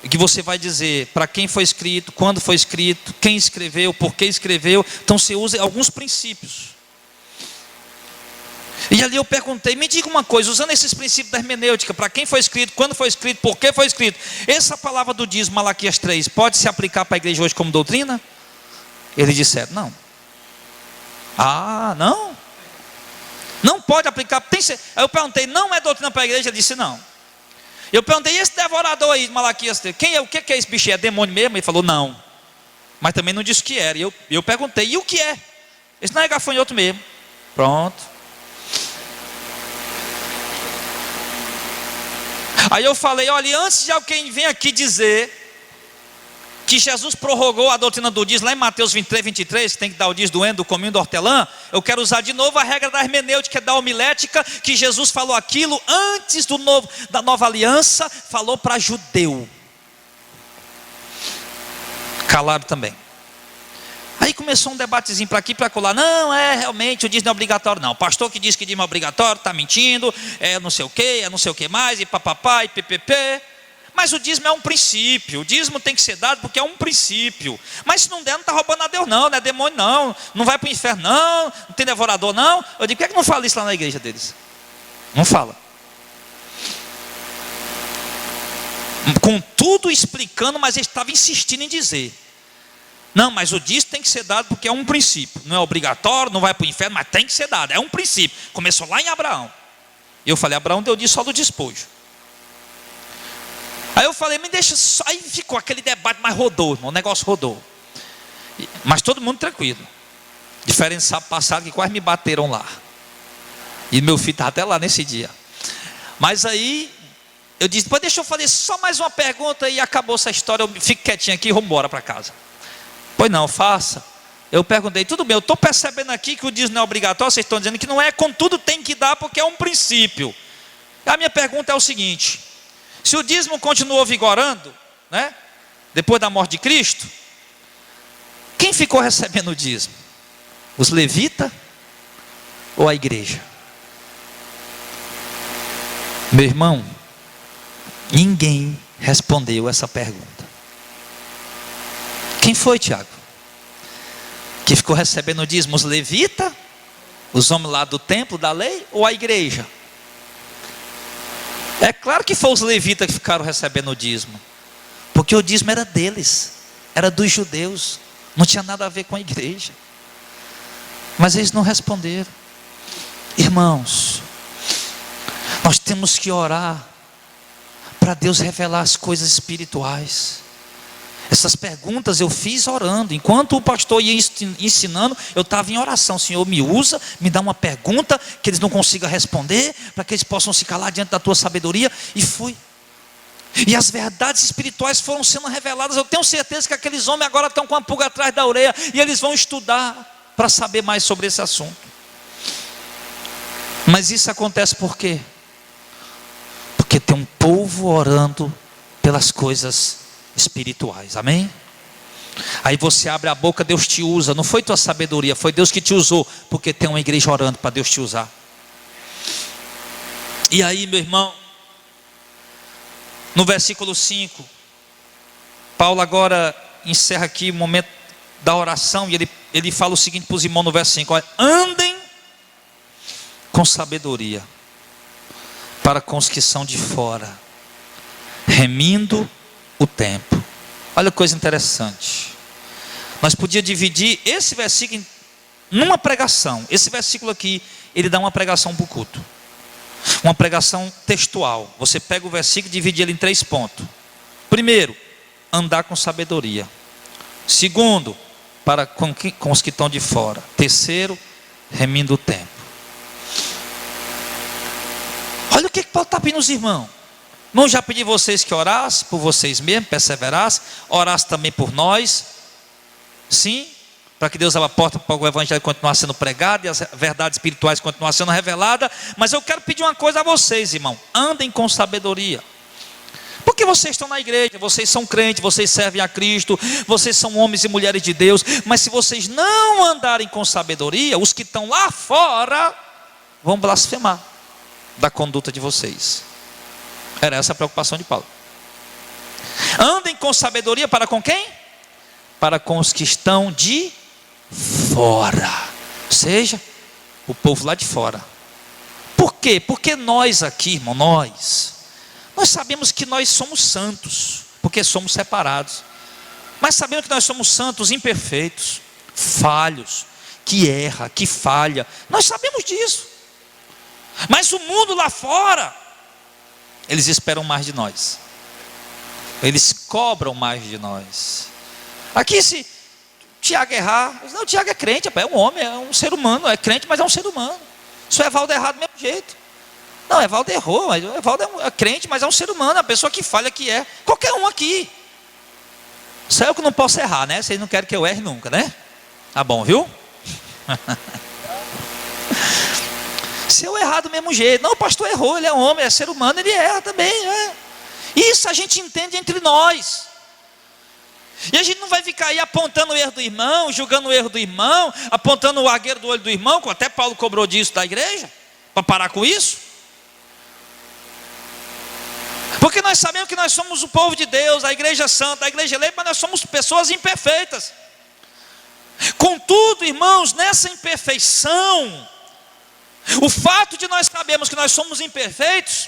que você vai dizer para quem foi escrito, quando foi escrito, quem escreveu, por que escreveu. Então você usa alguns princípios. E ali eu perguntei, me diga uma coisa, usando esses princípios da hermenêutica, para quem foi escrito, quando foi escrito, por que foi escrito, essa palavra do dízimo, Malaquias 3, pode se aplicar para a igreja hoje como doutrina? Eles disseram, não. Ah, não? Não pode aplicar. Aí eu perguntei, não é doutrina para a igreja? Ele disse, não. Eu perguntei, e esse devorador aí, Malaquias 3, o que é esse bicho? É demônio mesmo? Ele falou, não. Mas também não disse o que era. E eu perguntei, e o que é? Esse não é gafanhoto mesmo. Pronto. Aí eu falei, olha, antes de alguém vir aqui dizer que Jesus prorrogou a doutrina do dízimo, lá em Mateus 23, 23, tem que dar o dízimo do endo, do cominho, do hortelã, eu quero usar de novo a regra da hermenêutica, da homilética, que Jesus falou aquilo antes da nova aliança, falou para judeu. Calaram também. Aí começou um debatezinho para aqui e para colar. Não, realmente o dízimo não é obrigatório não. O pastor que diz que dízimo é obrigatório está mentindo, não sei o que, não sei o que mais, e papapá, e ppp. Mas o dízimo é um princípio. O dízimo tem que ser dado porque é um princípio. Mas se não der, não está roubando a Deus não é demônio não vai para o inferno não tem devorador não. Eu digo, por que não fala isso lá na igreja deles? Não fala. Com tudo explicando, mas ele estava insistindo em dizer. Não, mas o dízimo tem que ser dado porque é um princípio. Não é obrigatório, não vai para o inferno, mas tem que ser dado. É um princípio. Começou lá em Abraão. Eu falei, Abraão deu dízimo só do despojo. Aí eu falei, me deixa só. Aí ficou aquele debate, mas rodou, irmão, o negócio rodou. Mas todo mundo tranquilo. Diferente sábado passado que quase me bateram lá. E meu filho estava até lá nesse dia. Mas aí eu disse, pô, deixa eu fazer só mais uma pergunta e acabou essa história. Eu fico quietinho aqui e vamos embora para casa. Pois não, faça. Eu perguntei, tudo bem, eu estou percebendo aqui que o dízimo não é obrigatório, vocês estão dizendo que não é, contudo tem que dar porque é um princípio. A minha pergunta é o seguinte, se o dízimo continuou vigorando, né, depois da morte de Cristo, quem ficou recebendo o dízimo? Os levitas ou a igreja? Meu irmão, ninguém respondeu essa pergunta. Quem foi, Tiago? Que ficou recebendo o dízimo? Os levitas? Os homens lá do templo, da lei? Ou a igreja? É claro que foi os levitas que ficaram recebendo o dízimo. Porque o dízimo era deles. Era dos judeus. Não tinha nada a ver com a igreja. Mas eles não responderam. Irmãos, nós temos que orar para Deus revelar as coisas espirituais. Essas perguntas eu fiz orando. Enquanto o pastor ia ensinando, eu estava em oração. Senhor, me usa, me dá uma pergunta que eles não consigam responder, para que eles possam se calar diante da tua sabedoria. E fui. E as verdades espirituais foram sendo reveladas. Eu tenho certeza que aqueles homens agora estão com a pulga atrás da orelha, e eles vão estudar para saber mais sobre esse assunto. Mas isso acontece por quê? Porque tem um povo orando pelas coisas espirituais, amém? Aí você abre a boca, Deus te usa. Não foi tua sabedoria, foi Deus que te usou, porque tem uma igreja orando para Deus te usar. E aí, meu irmão, no versículo 5, Paulo agora encerra aqui o momento da oração, e ele fala o seguinte para os irmãos no verso 5: olha, andem com sabedoria para com os que são de fora, remindo o tempo. Olha que coisa interessante. Nós podíamos dividir esse versículo numa pregação. Esse versículo aqui, ele dá uma pregação para o culto, uma pregação textual. Você pega o versículo e divide ele em 3 pontos. Primeiro, andar com sabedoria. Segundo, para com os que estão de fora. Terceiro, remindo o tempo. Olha o que Paulo está pedindo aos irmãos. Não já pedi vocês que orassem por vocês mesmos, perseverassem, orassem também por nós, sim, para que Deus abra a porta para o evangelho continuar sendo pregado e as verdades espirituais continuar sendo reveladas. Mas eu quero pedir uma coisa a vocês, irmão: andem com sabedoria. Porque vocês estão na igreja, vocês são crentes, vocês servem a Cristo, vocês são homens e mulheres de Deus. Mas se vocês não andarem com sabedoria, os que estão lá fora vão blasfemar da conduta de vocês. Era essa a preocupação de Paulo. Andem com sabedoria para com quem? Para com os que estão de fora, ou seja, o povo lá de fora. Por quê? Porque nós aqui, irmão, nós sabemos que nós somos santos, porque somos separados. Mas sabemos que nós somos santos, imperfeitos, falhos, que erra, que falha. Nós sabemos disso. Mas o mundo lá fora, eles esperam mais de nós. Eles cobram mais de nós. Aqui, se Tiago errar, não, Tiago é crente, é um homem, é um ser humano, é crente, mas é um ser humano. Se o Evaldo errar do mesmo jeito. Não, Evaldo errou, mas o Evaldo é crente, mas é um ser humano, é a pessoa que falha, que é. Qualquer um aqui. Só eu que não posso errar, né? Vocês não querem que eu erre nunca, né? Tá bom, viu? Se eu errar do mesmo jeito, não, o pastor errou, ele é um homem, é ser humano, ele erra também, é. Isso a gente entende entre nós. E a gente não vai ficar aí apontando o erro do irmão, julgando o erro do irmão, apontando o argueiro do olho do irmão, como até Paulo cobrou disso da igreja, para parar com isso. Porque nós sabemos que nós somos o povo de Deus, a igreja santa, a igreja eleita, mas nós somos pessoas imperfeitas. Contudo, irmãos, nessa imperfeição, o fato de nós sabermos que nós somos imperfeitos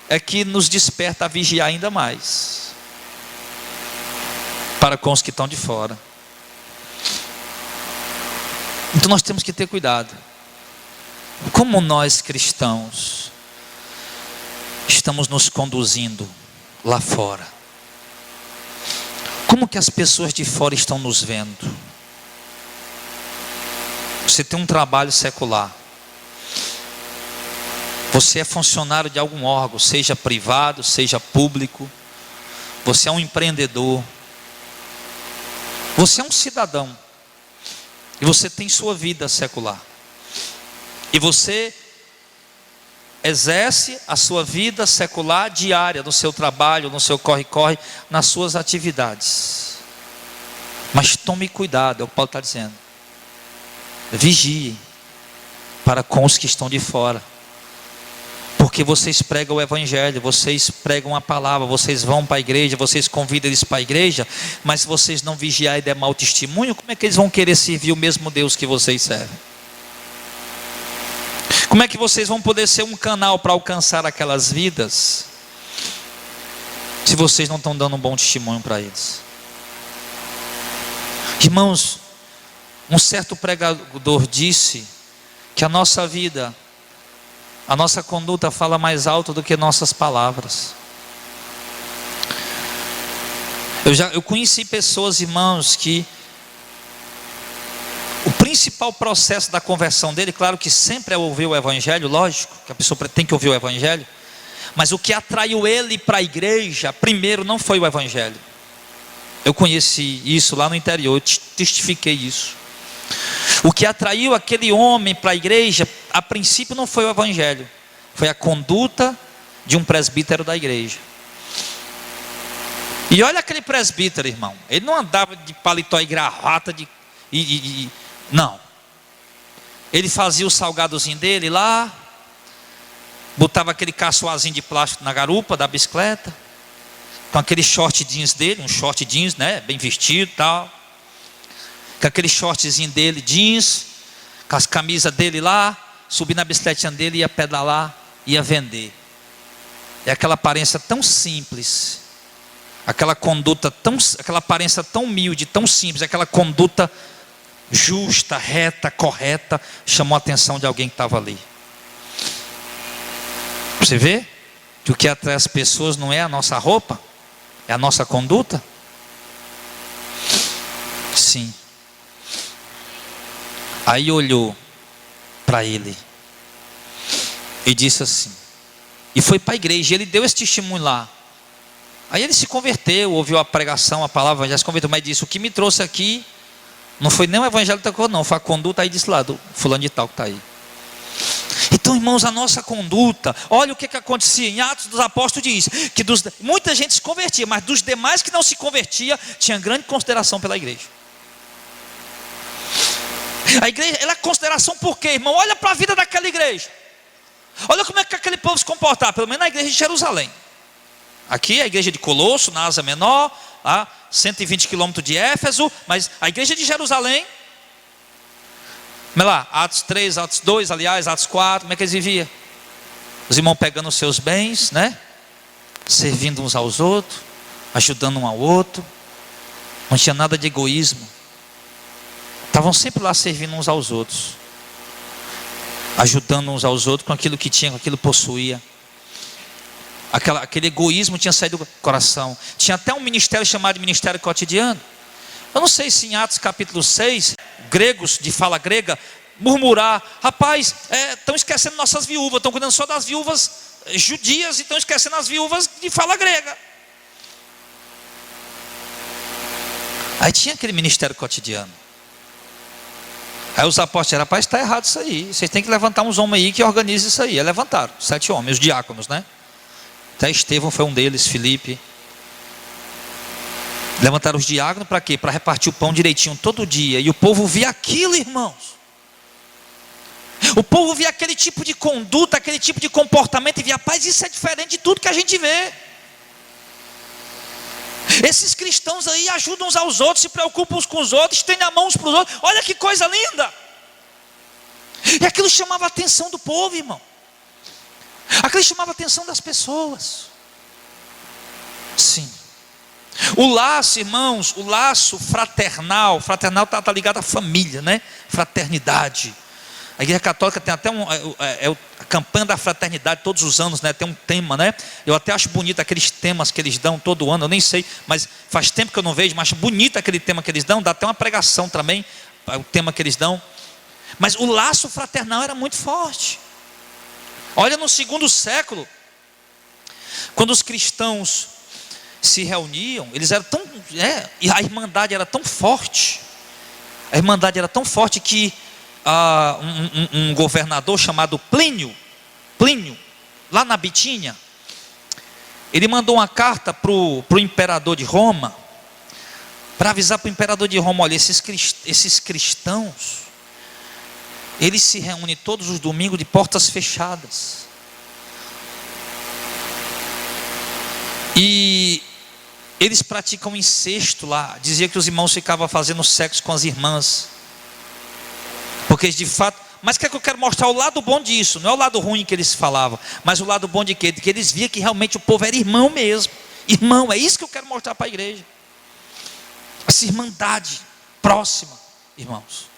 é que nos desperta a vigiar ainda mais para com os que estão de fora. Então nós temos que ter cuidado. Como nós cristãos estamos nos conduzindo lá fora? Como que as pessoas de fora estão nos vendo? Você tem um trabalho secular, você é funcionário de algum órgão, seja privado, seja público, você é um empreendedor, você é um cidadão, e você tem sua vida secular, e você exerce a sua vida secular diária, no seu trabalho, no seu corre-corre, nas suas atividades. Mas tome cuidado, é o que Paulo está dizendo. Vigie para com os que estão de fora, porque vocês pregam o evangelho, vocês pregam a palavra, vocês vão para a igreja, vocês convidam eles para a igreja, mas se vocês não vigiar e der mau testemunho, como é que eles vão querer servir o mesmo Deus que vocês servem? Como é que vocês vão poder ser um canal para alcançar aquelas vidas, se vocês não estão dando um bom testemunho para eles? Irmãos, um certo pregador disse que a nossa vida, a nossa conduta fala mais alto do que nossas palavras. Eu conheci pessoas, irmãos, que o principal processo da conversão dele, claro que sempre é ouvir o evangelho, lógico, que a pessoa tem que ouvir o evangelho, mas o que atraiu ele para a igreja, primeiro, não foi o evangelho. Eu conheci isso lá no interior, eu testifiquei isso. O que atraiu aquele homem para a igreja, a princípio não foi o evangelho, foi a conduta de um presbítero da igreja. E olha aquele presbítero, irmão, ele não andava de paletó e gravata, não. Ele fazia o salgadozinho dele lá, botava aquele caçoazinho de plástico na garupa da bicicleta, com aquele short jeans dele, um short jeans, né, bem vestido e tal, com aquele shortzinho dele, jeans, com as camisas dele lá, subir na bicicletinha dele, ia pedalar, ia vender. É aquela aparência tão simples, aquela conduta tão, aquela aparência tão humilde, tão simples, aquela conduta justa, reta, correta, chamou a atenção de alguém que estava ali. Você vê que o que atrai as pessoas não é a nossa roupa, é a nossa conduta? Sim. Aí olhou para ele e disse assim, e foi para a igreja, ele deu esse testemunho lá. Aí ele se converteu, ouviu a pregação, a palavra, já se converteu, mas disse, o que me trouxe aqui não foi nem o evangelho da cor, não, foi a conduta aí desse lado, fulano de tal que está aí. Então, irmãos, a nossa conduta, olha o que acontecia em Atos dos Apóstolos, diz que muita gente se convertia, mas dos demais que não se convertia, tinha grande consideração pela igreja. A igreja, ela é consideração por quê, irmão? Olha para a vida daquela igreja, olha como é que aquele povo se comportava, pelo menos na igreja de Jerusalém. Aqui a igreja de Colosso, na Ásia Menor, a 120 quilômetros de Éfeso, mas a igreja de Jerusalém, vamos lá, Atos 3, Atos 2, aliás, Atos 4, como é que eles viviam? Os irmãos pegando os seus bens, né? Servindo uns aos outros, ajudando um ao outro, não tinha nada de egoísmo, estavam sempre lá servindo uns aos outros, ajudando uns aos outros com aquilo que tinha, com aquilo que possuía. Aquele egoísmo tinha saído do coração. Tinha até um ministério chamado de ministério cotidiano. Eu não sei se em Atos capítulo 6, gregos de fala grega, murmurar, rapaz, estão esquecendo nossas viúvas, estão cuidando só das viúvas judias e estão esquecendo as viúvas de fala grega. Aí tinha aquele ministério cotidiano. Aí os apóstolos, rapaz, está errado isso aí, vocês têm que levantar uns homens aí que organizem isso aí. Aí levantaram, 7 homens, os diáconos, né? Até Estevão foi um deles, Filipe. Levantaram os diáconos para quê? Para repartir o pão direitinho todo dia. E o povo via aquilo, irmãos. O povo via aquele tipo de conduta, aquele tipo de comportamento e via, rapaz, isso é diferente de tudo que a gente vê. Esses cristãos aí ajudam uns aos outros, se preocupam uns com os outros, estendem a mão uns para os outros. Olha que coisa linda. E aquilo chamava a atenção do povo, irmão. Aquilo chamava a atenção das pessoas. Sim. O laço, irmãos, o laço fraternal está ligado à família, né? Fraternidade. A igreja católica tem até a campanha da fraternidade todos os anos, né? Tem um tema, né? Eu até acho bonito aqueles temas que eles dão todo ano, eu nem sei, mas faz tempo que eu não vejo, mas acho bonito aquele tema que eles dão, dá até uma pregação também, o tema que eles dão. Mas o laço fraternal era muito forte. Olha, no 2º século, quando os cristãos se reuniam, eles eram tão, e a irmandade era tão forte, que um governador chamado Plínio, lá na Bitínia, ele mandou uma carta para o imperador de Roma, para avisar para o imperador de Roma, olha, esses cristãos, eles se reúnem todos os domingos de portas fechadas, e eles praticam incesto lá. Dizia que os irmãos ficavam fazendo sexo com as irmãs, porque de fato, mas que é que eu quero mostrar o lado bom disso, não é o lado ruim que eles falavam, mas o lado bom de quê? De que eles viam que realmente o povo era irmão mesmo. Irmão, é isso que eu quero mostrar para a igreja, essa irmandade próxima, irmãos.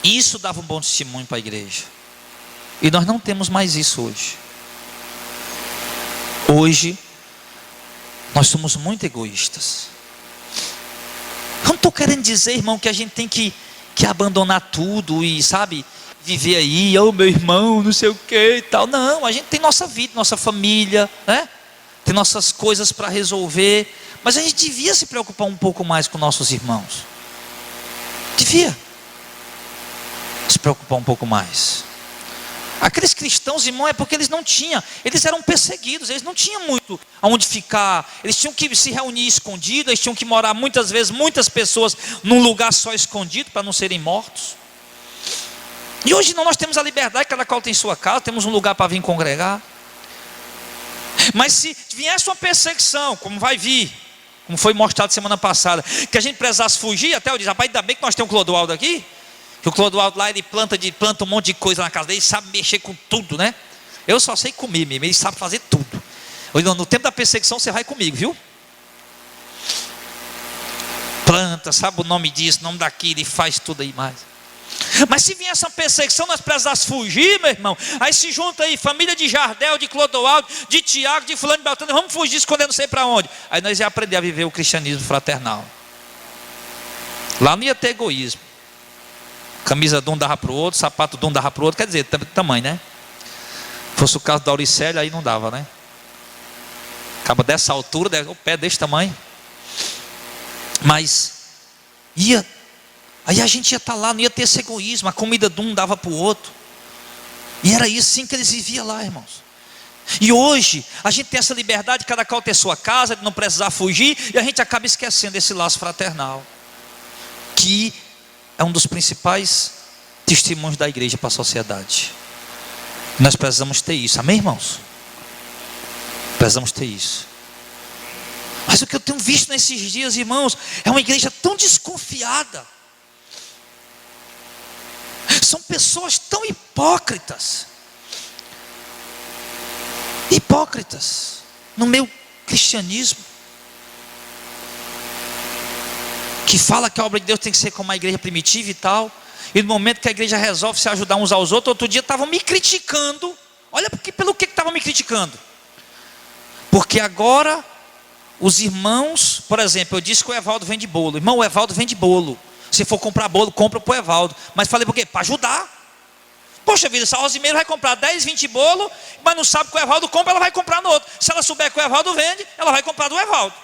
E isso dava um bom testemunho para a igreja, e nós não temos mais isso hoje. Hoje nós somos muito egoístas. Eu não estou querendo dizer, irmão, que a gente tem que abandonar tudo e, sabe, viver aí, meu irmão, não sei o que e tal. Não, a gente tem nossa vida, nossa família, né? Tem nossas coisas para resolver, mas a gente devia se preocupar um pouco mais com nossos irmãos. Devia se preocupar um pouco mais. Aqueles cristãos, irmão, é porque eles não tinham, eles eram perseguidos, eles não tinham muito aonde ficar, eles tinham que se reunir escondido, eles tinham que morar muitas vezes, muitas pessoas num lugar só escondido para não serem mortos. E hoje não, nós temos a liberdade, cada qual tem sua casa, temos um lugar para vir congregar. Mas se viesse uma perseguição, como vai vir, como foi mostrado semana passada, que a gente precisasse fugir, até eu disse, rapaz, ainda bem que nós temos o Clodoaldo aqui, que o Clodoaldo lá, ele planta um monte de coisa na casa dele, sabe mexer com tudo, né? Eu só sei comer mesmo, ele sabe fazer tudo. No tempo da perseguição você vai comigo, viu? Planta, sabe o nome disso, o nome daquilo, e faz tudo aí mais. Mas se vier essa perseguição, nós precisamos fugir, meu irmão. Aí se junta aí, família de Jardel, de Clodoaldo, de Tiago, de fulano de Beltrano, vamos fugir, esconder não sei para onde. Aí nós ia aprender a viver o cristianismo fraternal. Lá não ia ter egoísmo. Camisa de um dava para o outro, sapato de um dava para o outro, quer dizer, tamanho, né? Se fosse o caso da Auricélia, aí não dava, né? Acaba dessa altura, o pé desse tamanho. Mas ia, aí a gente ia estar lá, não ia ter esse egoísmo, a comida de um dava para o outro. E era isso sim que eles viviam lá, irmãos. E hoje, a gente tem essa liberdade, cada qual ter sua casa, de não precisar fugir, e a gente acaba esquecendo esse laço fraternal, que é um dos principais testemunhos da igreja para a sociedade. Nós precisamos ter isso, amém, irmãos? Precisamos ter isso. Mas o que eu tenho visto nesses dias, irmãos, é uma igreja tão desconfiada. São pessoas tão hipócritas. Hipócritas no meu cristianismo. Que fala que a obra de Deus tem que ser como a igreja primitiva e tal. E no momento que a igreja resolve se ajudar uns aos outros, outro dia estavam me criticando. Olha pelo que estavam me criticando. Porque agora os irmãos, por exemplo, eu disse que o Evaldo vende bolo. Irmão, o Evaldo vende bolo. Se for comprar bolo, compra para o Evaldo. Mas falei por quê? Para ajudar. Poxa vida, essa Rosimeira vai comprar 10, 20 bolos, mas não sabe que o Evaldo compra, ela vai comprar no outro. Se ela souber que o Evaldo vende, ela vai comprar do Evaldo.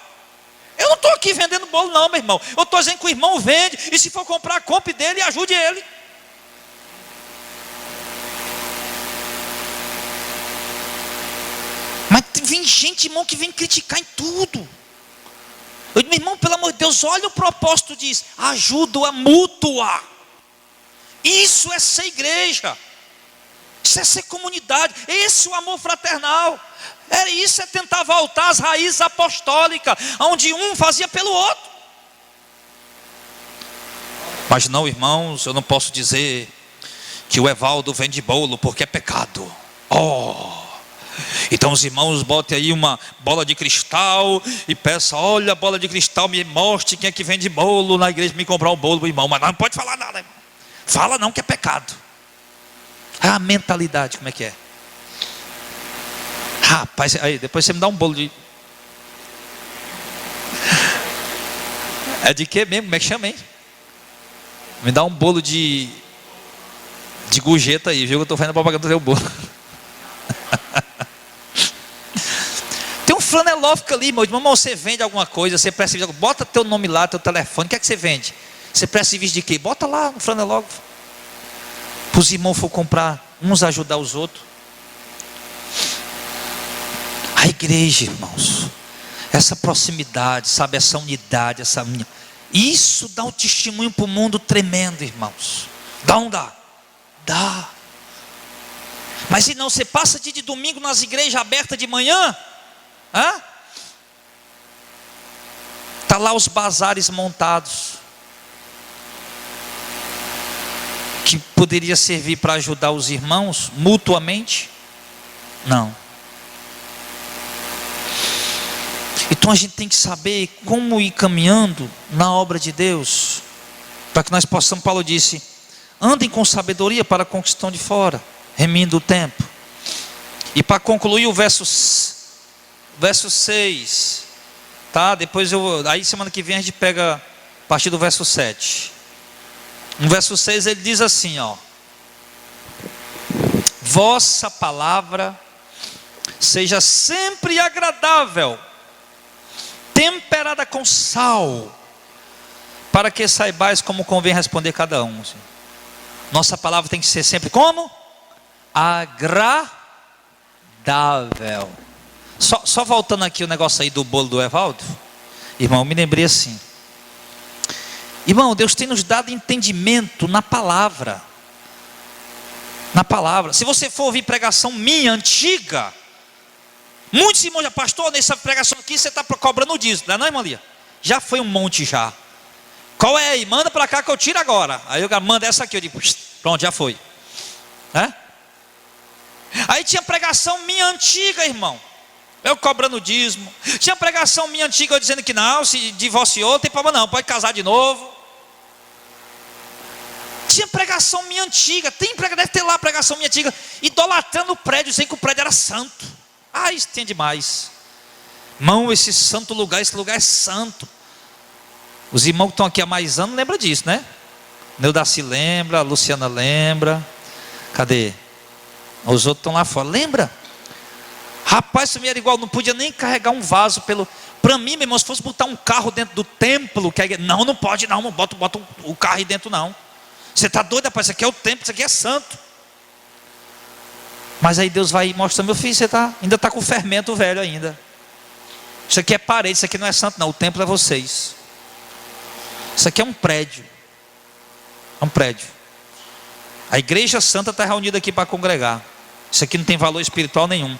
Eu não estou aqui vendendo bolo não, meu irmão. Eu estou dizendo que o irmão vende, e se for comprar, compre dele e ajude ele. Mas vem gente, irmão, que vem criticar em tudo. Eu digo, meu irmão, pelo amor de Deus, olha o propósito disso. Ajuda mútua. Isso é ser igreja. Isso é ser comunidade. Esse é o amor fraternal. Isso é tentar voltar às raízes apostólicas, onde um fazia pelo outro. Mas não, irmãos, eu não posso dizer que o Evaldo vende bolo porque é pecado. Então os irmãos botem aí uma bola de cristal e peçam, olha a bola de cristal, me mostre quem é que vende bolo na igreja, me comprar um bolo, irmão. Mas não pode falar nada, irmão. Fala não, que é pecado. A mentalidade, como é que é? Rapaz, aí depois você me dá um bolo de... É de quê mesmo? Como é que chama, hein? Me dá um bolo de gorjeta aí, viu? Eu estou fazendo propaganda do teu bolo. Tem um flanelófico ali, meu irmão, você vende alguma coisa, você presta serviço, bota teu nome lá, teu telefone, o que é que você vende? Você presta serviço de quê? Bota lá no flanelógrafo. Para os irmãos for comprar, uns ajudar os outros. A igreja, irmãos, essa proximidade, sabe, essa unidade, isso dá um testemunho para o mundo tremendo, irmãos. Dá ou não dá? Dá. Mas se não, você passa dia de domingo nas igrejas abertas de manhã, está lá os bazares montados, que poderia servir para ajudar os irmãos mutuamente. Não. Então a gente tem que saber como ir caminhando na obra de Deus, para que nós possamos, Paulo disse, andem com sabedoria para a conquistão de fora, remindo o tempo. E para concluir o verso 6, tá? Depois aí semana que vem a gente pega a partir do verso 7. No verso 6 ele diz assim, vossa palavra seja sempre agradável, temperada com sal, para que saibais como convém responder cada um. Nossa palavra tem que ser sempre como? Agradável. Só voltando aqui o negócio aí do bolo do Evaldo, irmão, eu me lembrei assim. Irmão, Deus tem nos dado entendimento na palavra. Na palavra. Se você for ouvir pregação minha, antiga, muitos irmãos já, pastor, nessa pregação aqui você está cobrando o dízimo, não é, irmã Lia? Já foi um monte já. Qual é aí? Manda para cá que eu tiro agora. Aí eu mando essa aqui, eu digo, pronto, já foi. Aí tinha pregação minha antiga, irmão, eu cobrando o dízimo. Tinha pregação minha antiga, eu dizendo que não, se divorciou, não tem problema não, pode casar de novo. Tinha pregação minha antiga, deve ter lá pregação minha antiga, idolatrando o prédio, dizendo que o prédio era santo. Isso tem demais. Irmão, esse santo lugar, esse lugar é santo. Os irmãos que estão aqui há mais anos lembram disso, né? Neudaci lembra, a Luciana lembra. Cadê? Os outros estão lá fora, lembra? Rapaz, isso me era igual, não podia nem carregar um vaso para mim, meu irmão, se fosse botar um carro dentro do templo, não pode não, não bota o carro aí dentro não. Você está doido, rapaz, isso aqui é o templo, isso aqui é santo. Mas aí Deus vai mostrando, meu filho, você ainda está com fermento velho ainda. Isso aqui é parede, isso aqui não é santo não, o templo é vocês. Isso aqui é um prédio. É um prédio. A igreja santa está reunida aqui para congregar. Isso aqui não tem valor espiritual nenhum.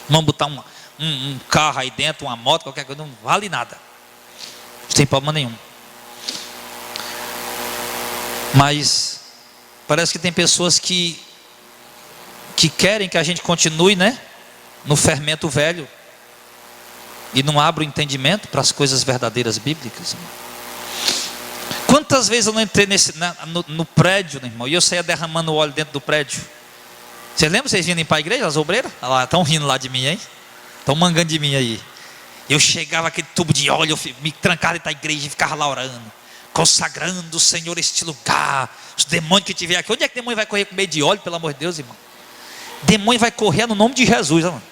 Vamos botar um carro aí dentro, uma moto, qualquer coisa, não vale nada. Não tem problema nenhum. Mas parece que tem pessoas que querem que a gente continue, né, no fermento velho e não abra o entendimento para as coisas verdadeiras bíblicas. Quantas vezes eu não entrei no prédio, né, irmão, e eu saía derramando óleo dentro do prédio. Vocês lembram, vocês vindo para a igreja, as obreiras? Olha lá, estão rindo lá de mim, hein? Estão mangando de mim aí. Eu chegava aquele tubo de óleo, eu me trancava dentro da igreja e ficava lá orando, consagrando o Senhor este lugar. Os demônios que tiver aqui, onde é que o demônio vai correr com medo de óleo, pelo amor de Deus, irmão? Demônio vai correr no nome de Jesus, irmão.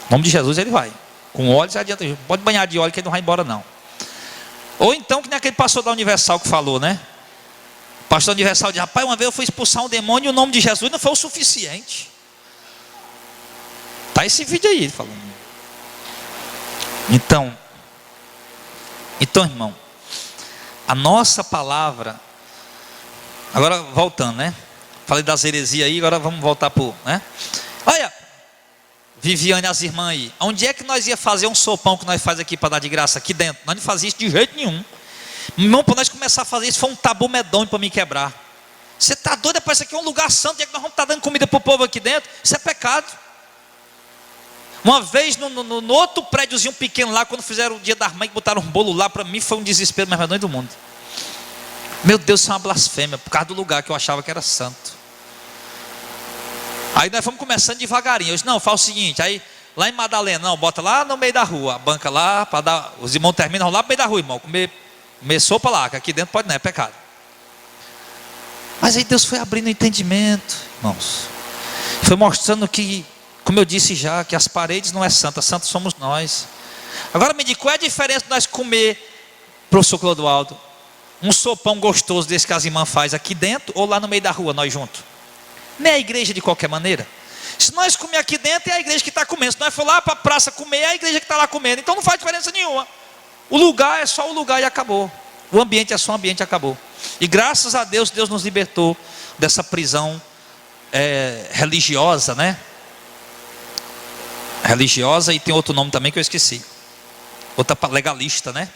No nome de Jesus ele vai. Com óleo você adianta, pode banhar de óleo que ele não vai embora não. Ou então que nem aquele pastor da Universal que falou, né? O pastor da Universal diz, rapaz, uma vez eu fui expulsar um demônio e o nome de Jesus não foi o suficiente. Tá esse vídeo aí, ele falando. Então, irmão, a nossa palavra, agora voltando, né? Falei das heresias aí, agora vamos voltar para né? Olha, Viviane, as irmãs aí, onde é que nós ia fazer um sopão que nós faz aqui para dar de graça? Aqui dentro, nós não fazíamos isso de jeito nenhum. Irmão, para nós começar a fazer isso, foi um tabu medonho para me quebrar. Você está doido? Isso aqui é um lugar santo, onde é que nós vamos estar dando comida para o povo aqui dentro? Isso é pecado. Uma vez no outro prédiozinho pequeno lá, quando fizeram o dia das mães, botaram um bolo lá, para mim foi um desespero mais medonho do mundo. Meu Deus, isso é uma blasfêmia, por causa do lugar que eu achava que era santo. Aí nós fomos começando devagarinho. Eu disse, não, faz o seguinte, aí lá em Madalena, não, bota lá no meio da rua, a banca lá, para dar, os irmãos terminam lá no meio da rua, irmão, comer sopa lá, que aqui dentro pode não, é pecado. Mas aí Deus foi abrindo o entendimento, irmãos. Foi mostrando que, como eu disse já, que as paredes não é santa, santos somos nós. Agora me diga, qual é a diferença de nós comer, professor Clodoaldo, um sopão gostoso desse que as irmãs faz aqui dentro ou lá no meio da rua, nós juntos? Nem a igreja de qualquer maneira. Se nós comer aqui dentro, é a igreja que está comendo. Se nós for lá para a praça comer, é a igreja que está lá comendo. Então não faz diferença nenhuma. O lugar é só o lugar e acabou. O ambiente é só o ambiente e acabou. E graças a Deus, Deus nos libertou dessa prisão religiosa, né? Religiosa, e tem outro nome também que eu esqueci. Outra legalista, né?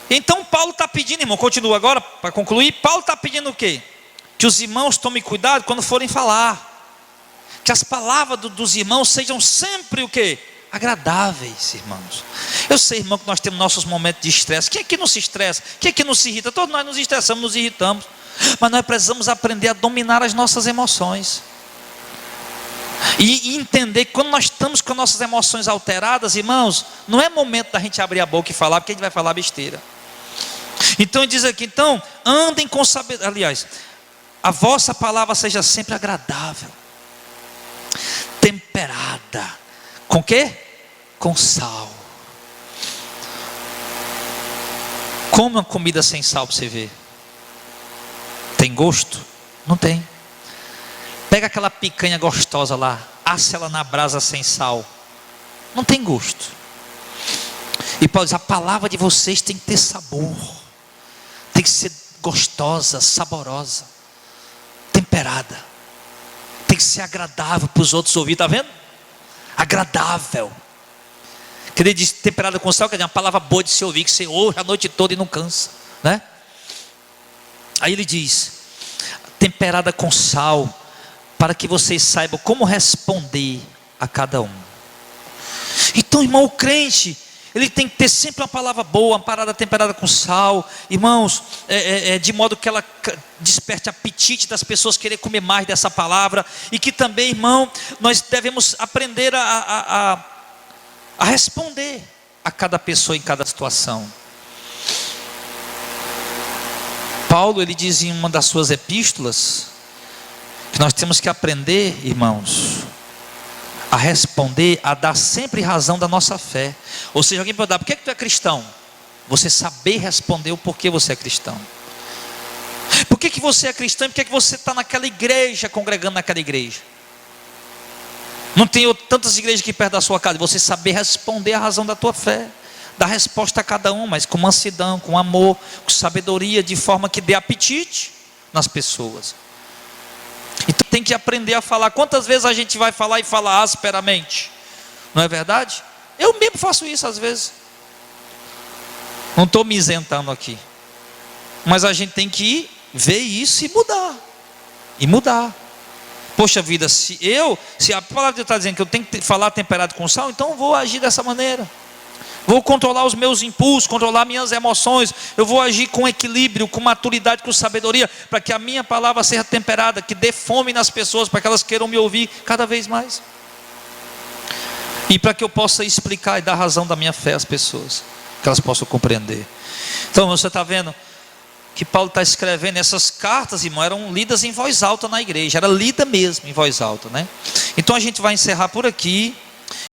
Então Paulo está pedindo, irmão, continua agora para concluir. Paulo está pedindo o quê? Que os irmãos tomem cuidado quando forem falar. Que as palavras dos irmãos sejam sempre o quê? Agradáveis, irmãos. Eu sei, irmão, que nós temos nossos momentos de estresse. Quem aqui não se estressa? Quem aqui não se irrita? Todos nós nos estressamos, nos irritamos. Mas nós precisamos aprender a dominar as nossas emoções. E entender que quando nós estamos com nossas emoções alteradas, irmãos, não é momento da gente abrir a boca e falar, porque a gente vai falar besteira. Então ele diz aqui, então, andem com sabedoria. Aliás, a vossa palavra seja sempre agradável, temperada. Com quê? Com sal. Coma comida sem sal para você ver. Tem gosto? Não tem. Pega aquela picanha gostosa lá, assa ela na brasa sem sal. Não tem gosto. E Paulo diz, a palavra de vocês tem que ter sabor. Tem que ser gostosa, saborosa, temperada. temperada. Tem que ser agradável para os outros ouvir, está vendo? Agradável. Quando ele diz temperada com sal, quer dizer, uma palavra boa de se ouvir, que você ouve a noite toda e não cansa, né? Aí ele diz, temperada com sal, para que vocês saibam como responder a cada um. Então, irmão, o crente, ele tem que ter sempre uma palavra boa, uma parada temperada com sal, irmãos, de modo que ela desperte apetite das pessoas querer comer mais dessa palavra, e que também, irmão, nós devemos aprender a responder a cada pessoa em cada situação. Paulo, ele diz em uma das suas epístolas, que nós temos que aprender, irmãos, a responder, a dar sempre razão da nossa fé. Ou seja, alguém pode dar, por que tu é cristão? Você saber responder o porquê você é cristão. Por que você é cristão e por que você está naquela igreja, congregando naquela igreja? Não tem tantas igrejas aqui perto da sua casa. Você saber responder a razão da tua fé, dar resposta a cada um, mas com mansidão, com amor, com sabedoria, de forma que dê apetite nas pessoas. Então tem que aprender a falar. Quantas vezes a gente vai falar e falar asperamente? Não é verdade? Eu mesmo faço isso às vezes. Não estou me isentando aqui, mas a gente tem que ver isso e mudar. E mudar. Poxa vida, se a palavra de Deus está dizendo que eu tenho que falar temperado com sal, então eu vou agir dessa maneira. Vou controlar os meus impulsos, controlar minhas emoções. Eu vou agir com equilíbrio, com maturidade, com sabedoria, para que a minha palavra seja temperada, que dê fome nas pessoas, para que elas queiram me ouvir cada vez mais. E para que eu possa explicar e dar razão da minha fé às pessoas, que elas possam compreender. Então você está vendo que Paulo está escrevendo essas cartas, irmão, eram lidas em voz alta na igreja, era lida mesmo em voz alta, né? Então a gente vai encerrar por aqui.